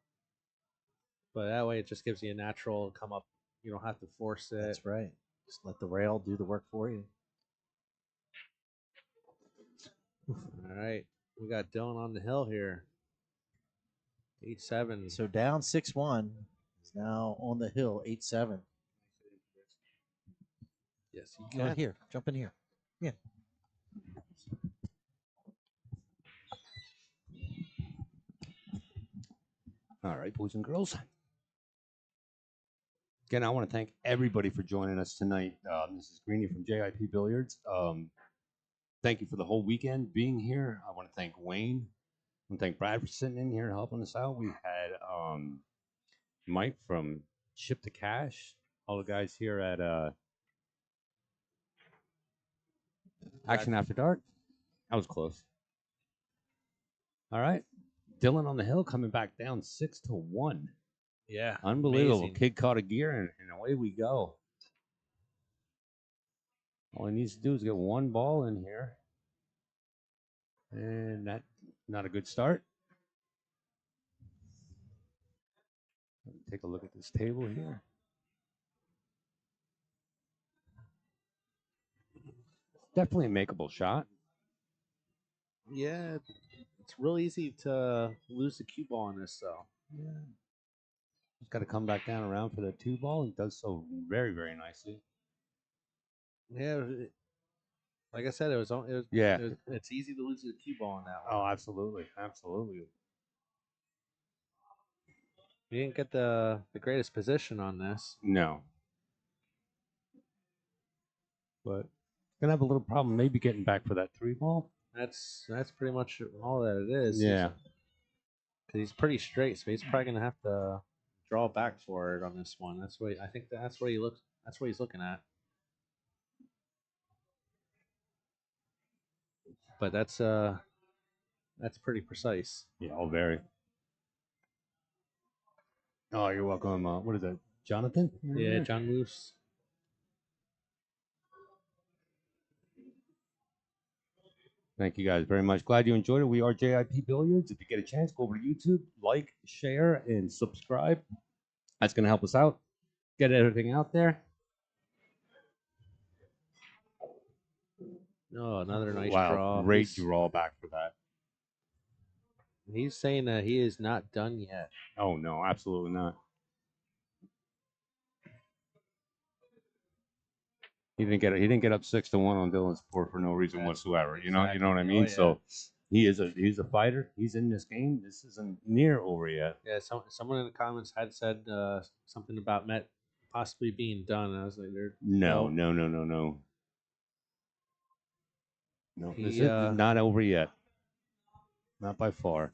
But that way, it just gives you a natural come up. You don't have to force it. That's right. Just let the rail do the work for you. All right. We got Dylan on the hill here. 8-7. So down 6-1 is now on the hill 8-7. Yes, you Come can. here. Jump in here. Yeah. All right, boys and girls. Again, I want to thank everybody for joining us tonight. This is Greeny from JIP Billiards. Thank you for the whole weekend being here. I want to thank Wayne. I want to thank Brad for sitting in here and helping us out. We had Mike from Ship to Cash, all the guys here at Action After Dark. That was close. All right. Dylan on the hill coming back down 6-1. Yeah. Unbelievable. Amazing. Kid caught a gear and away we go. All he needs to do is get one ball in here. And that's not a good start. Take a look at this table here. Definitely a makeable shot. Yeah. It's real easy to lose the cue ball on this, though. Yeah. He's got to come back down around for the 2 ball. He does so very, very nicely. Yeah. Like I said, it's easy to lose the cue ball on that one. Oh, absolutely. Absolutely. You didn't get the greatest position on this. No. But gonna have a little problem maybe getting back for that 3 ball. That's pretty much all that it is. Yeah. Because he's pretty straight, so he's probably gonna have to draw back for it on this one. That's what I think. That's what he looks. That's what he's looking at. But that's pretty precise. Yeah, oh, very. Oh, you're welcome. What is that? Jonathan? Yeah, John Moose. Thank you guys very much. Glad you enjoyed it. We are JIP Billiards. If you get a chance, go over to YouTube, like, share, and subscribe. That's going to help us out. Get everything out there. Oh, another nice wow, draw. great draw back for that. He's saying that he is not done yet. Oh, no, absolutely not. He didn't get up 6-1 on Dylan's Spohr for no reason whatsoever. You know what I mean? Oh, yeah. So he's a fighter. He's in this game. This isn't near over yet. Yeah, someone in the comments had said something about Mhet possibly being done. I was like, No. This is not over yet. Not by far.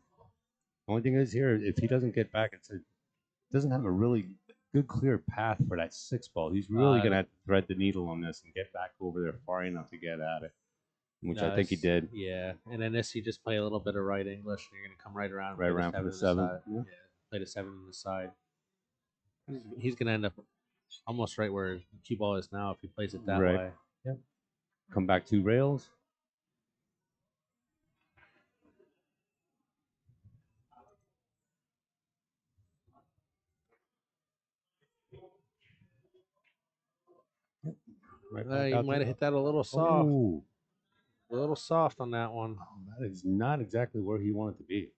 Only thing is here, if he doesn't get back, doesn't have a really good clear path for that 6 ball. He's really gonna have to thread the needle on this and get back over there far enough to get at it, which I think he did. Yeah, and then this you just play a little bit of right English, and you're gonna come right around For the 7. Yeah, play the 7 on the side. He's gonna end up almost right where cue ball is now if he plays it that way. Yep. Come back 2 rails. Right You might have hit that a little soft. Ooh. A little soft on that one. That is not exactly where he wanted to be.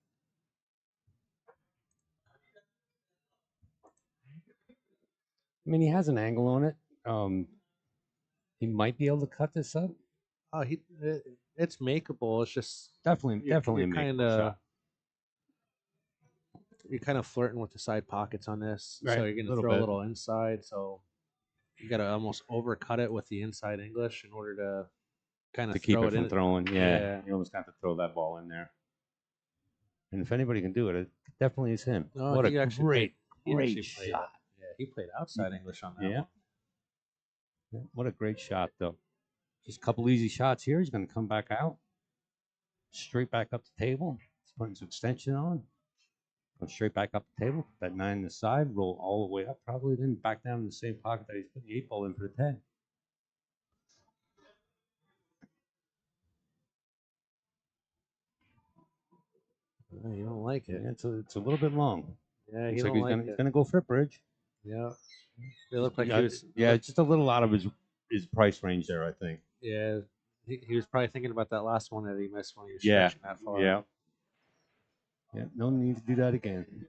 I mean, he has an angle on it. He might be able to cut this up. Oh, it's makeable. It's just Definitely a you're makeable kind of shot. you're kind of flirting with the side pockets on this. Right, So you're gonna little throw a bit. little inside. So you gotta almost overcut it with the inside English in order to kind To of keep throw it it from in. throwing. Yeah, Yeah. you almost got to throw that ball in there. And if anybody can do it, it definitely is him. No, What a he actually played. He great actually played. shot. Yeah, he played outside English on that Yeah. one. Yeah, what a great shot, though. Just a couple easy shots here. He's going to come back out. Straight back up the table. He's putting some extension on. Go straight back up the table. Put that 9 on the side. Roll all the way up, probably. Then back down in the same pocket that he's put the 8 ball in for the 10. You don't like it. Yeah, it's a little bit long. Yeah, he Looks like don't like he's it. gonna go for a bridge. Yeah, it looked like yeah, he was. just a little out of his price range there, I think. Yeah, he was probably thinking about that last one that he missed when he was Yeah, stretching that far. yeah. No need to do that again.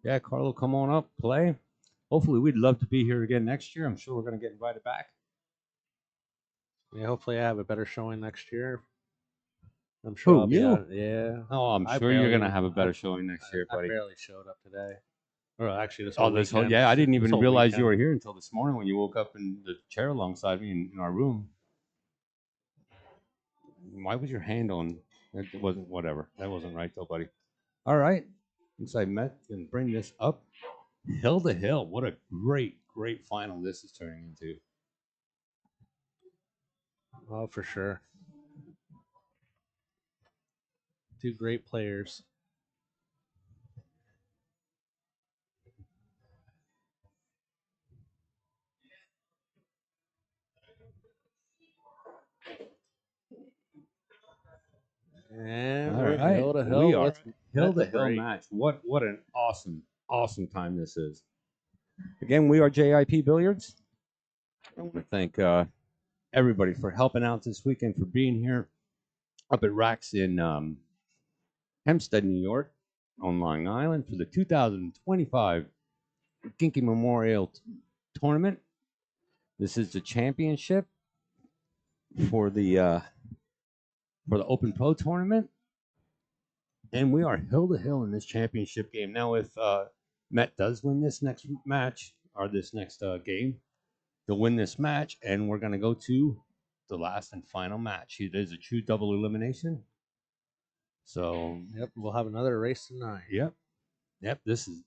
Yeah, Carlo, come on up, play. Hopefully, we'd love to be here again next year. I'm sure we're gonna get invited back. Yeah, hopefully I have a better showing next year. I'm sure I'll be you? out. Yeah. Oh, I'm sure you're gonna have a better showing next year, I buddy. barely showed up today. Or actually, this Oh, whole this whole weekend. I didn't This even whole realize you weekend. were here until this morning when you woke up in the chair alongside me in our room. Why was your hand on? It wasn't whatever. That wasn't right though, buddy. All right, inside Mhet can bring this up hill to hill. What a great final this is turning into. Oh, for sure. Two great players. And All we're right, hill to hill. we are Let's hill let the to hill break. match. What an awesome time this is. Again, we are JIP Billiards. I want to thank everybody for helping out this weekend, for being here up at Racks in Hempstead, New York, on Long Island for the 2025 Ginky Memorial Tournament. This is the championship for the Open Pro Tournament, and we are hill to hill in this championship game. Now, if Mhet does win this next match or this next game, they'll win this match, and we're going to go to the last and final match. It is a true double elimination. So, Yep, we'll have another race tonight. yep. This is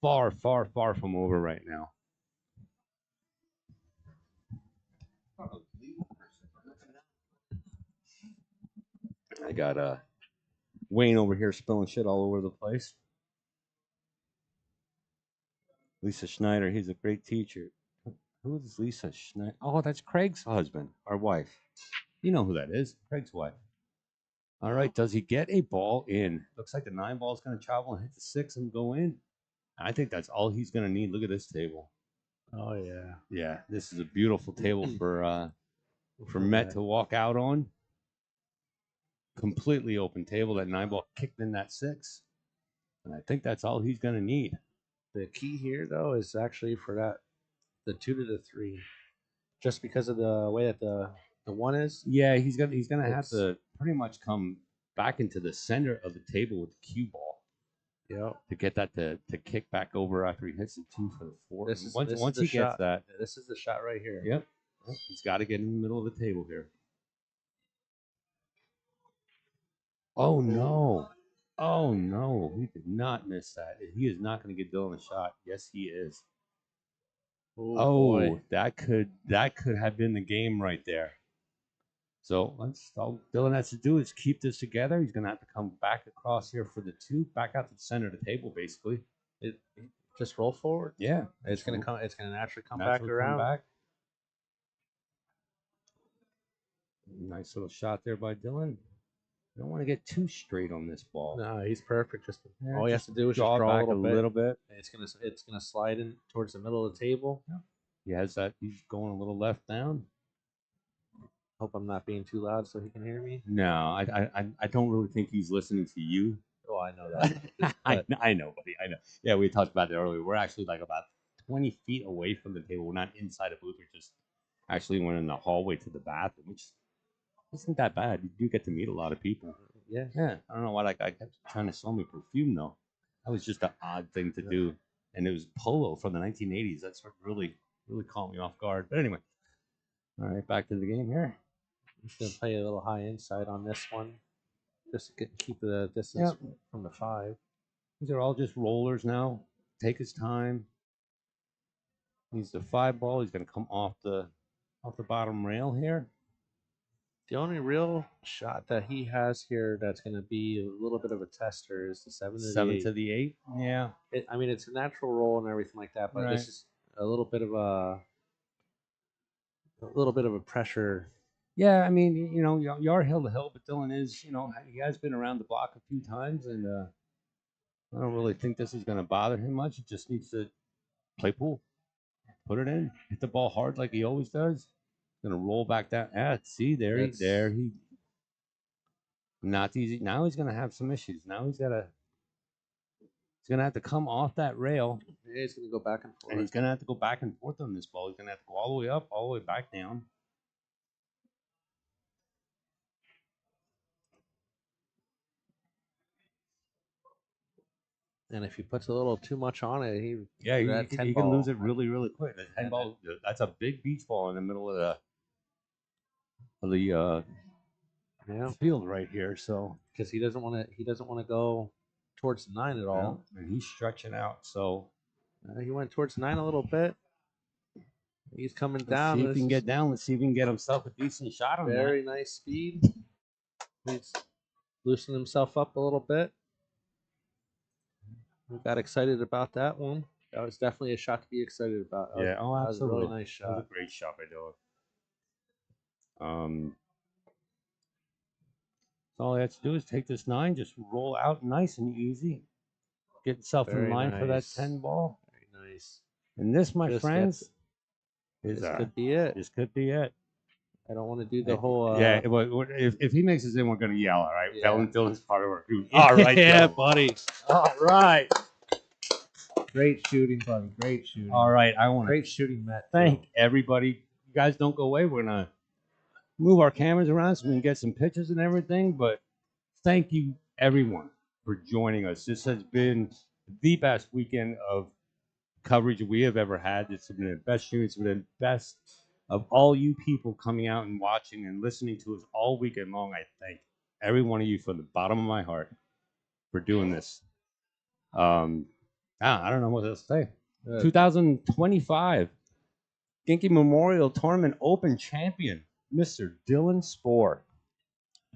far from over right now. I got Wayne over here spilling shit all over the place. Lisa Schneider, he's a great teacher. Who is Lisa Schneider? Oh, that's Craig's husband, our wife. You know who that is, Craig's wife. All right, does he get a ball in? Looks like the 9 ball is going to travel and hit the 6 and go in. I think that's all he's going to need. Look at this table. Oh yeah. Yeah, this is a beautiful table for Mhet to walk out on. Completely open table. That 9 ball kicked in that 6. And I think that's all he's going to need. The key here, though, is actually for the 2 to the 3, just because of the way that the 1 is. Yeah, he's gonna have to pretty much come back into the center of the table with the cue ball. Yep. To get that to kick back over after he hits the 2 for the 4. Once he gets that, this is the shot right here. Yep, he's got to get in the middle of the table here. Oh no! Oh no! He did not miss that. He is not going to get Dylan a shot. Yes, he is. Boy. that could have been the game right there. So all Dylan has to do is keep this together. He's going to have to come back across here for the 2, back out to the center of the table, basically. It just roll forward. Yeah, It's gonna naturally come back around. Nice little shot there by Dylan. You don't want to get too straight on this ball. No, he's perfect. Just Yeah, all he has to do is just draw draw back a little bit. bit. It's gonna slide in towards the middle of the table. He has that. He's going a little left down. Hope I'm not being too loud so he can hear me. No, I don't really think he's listening to you. Oh, I know that. I know, buddy. I know. Yeah, we talked about it earlier. We're actually like about 20 feet away from the table. We're not inside a booth. We're just actually went in the hallway to the bathroom, which isn't that bad. You do get to meet a lot of people. Yeah. Yeah. I don't know why that guy kept trying to sell me perfume though. That was just an odd thing to do. And it was polo from the 1980s. That's what really caught me off guard. But anyway, all right, back to the game here. I'm just gonna play a little high inside on this one, just to keep the distance from the 5. These are all just rollers now. Take his time. He's the 5 ball. He's gonna come off the bottom rail here. The only real shot that he has here that's going to be a little bit of a tester is the 7 to the 7 8. to the 8. Yeah. I mean, it's a natural roll and everything like that, but this is a little bit of a pressure. Yeah, I mean, you know, you're hill to hill, but Dylan is, you know, he has been around the block a few times, and I don't really think this is going to bother him much. He just needs to play pool, put it in, hit the ball hard like he always does. Going to roll back down. See, there he. Not easy. Now he's going to have some issues. Now he's going to have to come off that rail. Yeah, he's going to go back and forth. And he's going to have to go back and forth on this ball. He's going to have to go all the way up, all the way back down. And if he puts a little too much on it, he can lose it really, really quick. That 10 ball, that's a big beach ball in the middle of the field right here. So because he doesn't want to go towards the 9 at all. And he's stretching out. So he went towards 9 a little bit. He's coming down. See if he can get down. Let's see if he can get himself a decent shot on that. Very nice speed. He's loosened himself up a little bit. We got excited about that one. That was definitely a shot to be excited about. Absolutely. That was a really nice shot. That was a great shot by Dylan. All he has to do is take this 9, just roll out nice and easy. Get himself in line for that 10 ball. Very nice. And this, my friends, this could be it. This could be it. I don't want to do the whole. If he makes us in, we're going to yell, all right? Yeah. Dylan's part of our group. All right, yeah, Dylan. buddy. All right. Great shooting, buddy. Great shooting. All right, I want to Great shooting, Mhet. thank everybody. You guys don't go away. We're going to move our cameras around so we can get some pictures and everything. But thank you, everyone, for joining us. This has been the best weekend of coverage we have ever had. It's been the best shooting. It's been the best of all you people coming out and watching and listening to us all weekend long. I thank every one of you from the bottom of my heart for doing this. I don't know what else to say. 2025 Ginky Memorial Tournament Open Champion, Mr. Dylan Spohr.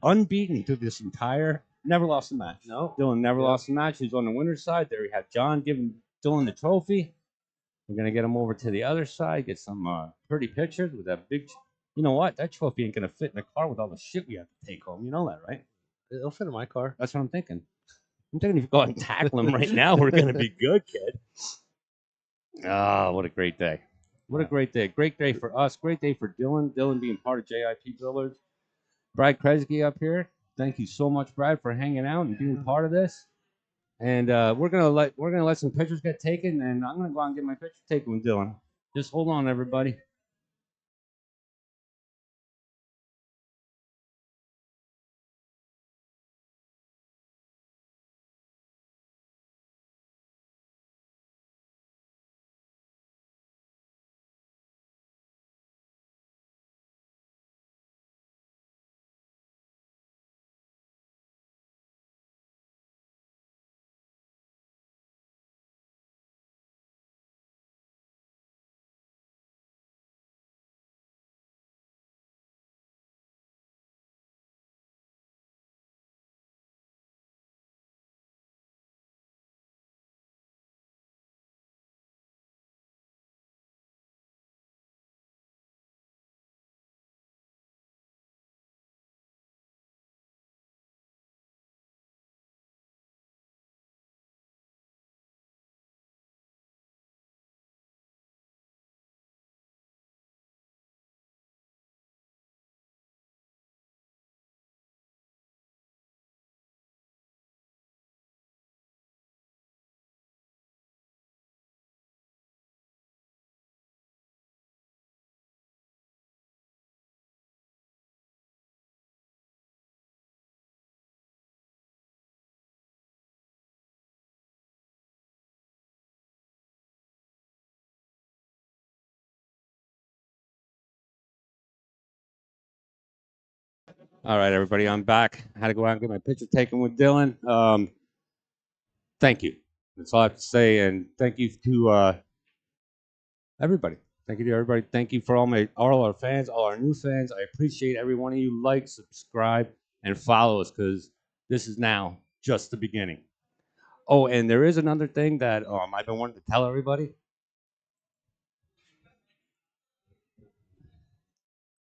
Unbeaten through this entire, never lost a match. No. Dylan never lost a match. He's on the winner's side. There we have John giving Dylan the trophy. We're going to get him over to the other side, get some pretty pictures with that big. You know what? That trophy ain't going to fit in the car with all the shit we have to take home. You know that, right? It'll fit in my car. That's what I'm thinking. I'm thinking if you go out and tackle him right now, we're going to be good, kid. What a great day. What a great day. Great day for us. Great day for Dylan. Dylan being part of JIP Builders. Brad Kresge up here. Thank you so much, Brad, for hanging out and being part of this. And we're gonna let some pictures get taken, and I'm gonna go out and get my picture taken with Dylan. Just hold on, everybody. All right, everybody, I'm back. I had to go out and get my picture taken with Dylan. Thank you. That's all I have to say, and thank you to everybody. Thank you to everybody. Thank you for all our fans, all our new fans. I appreciate every one of you. Like, subscribe, and follow us because this is now just the beginning. Oh, and there is another thing that I've been wanting to tell everybody.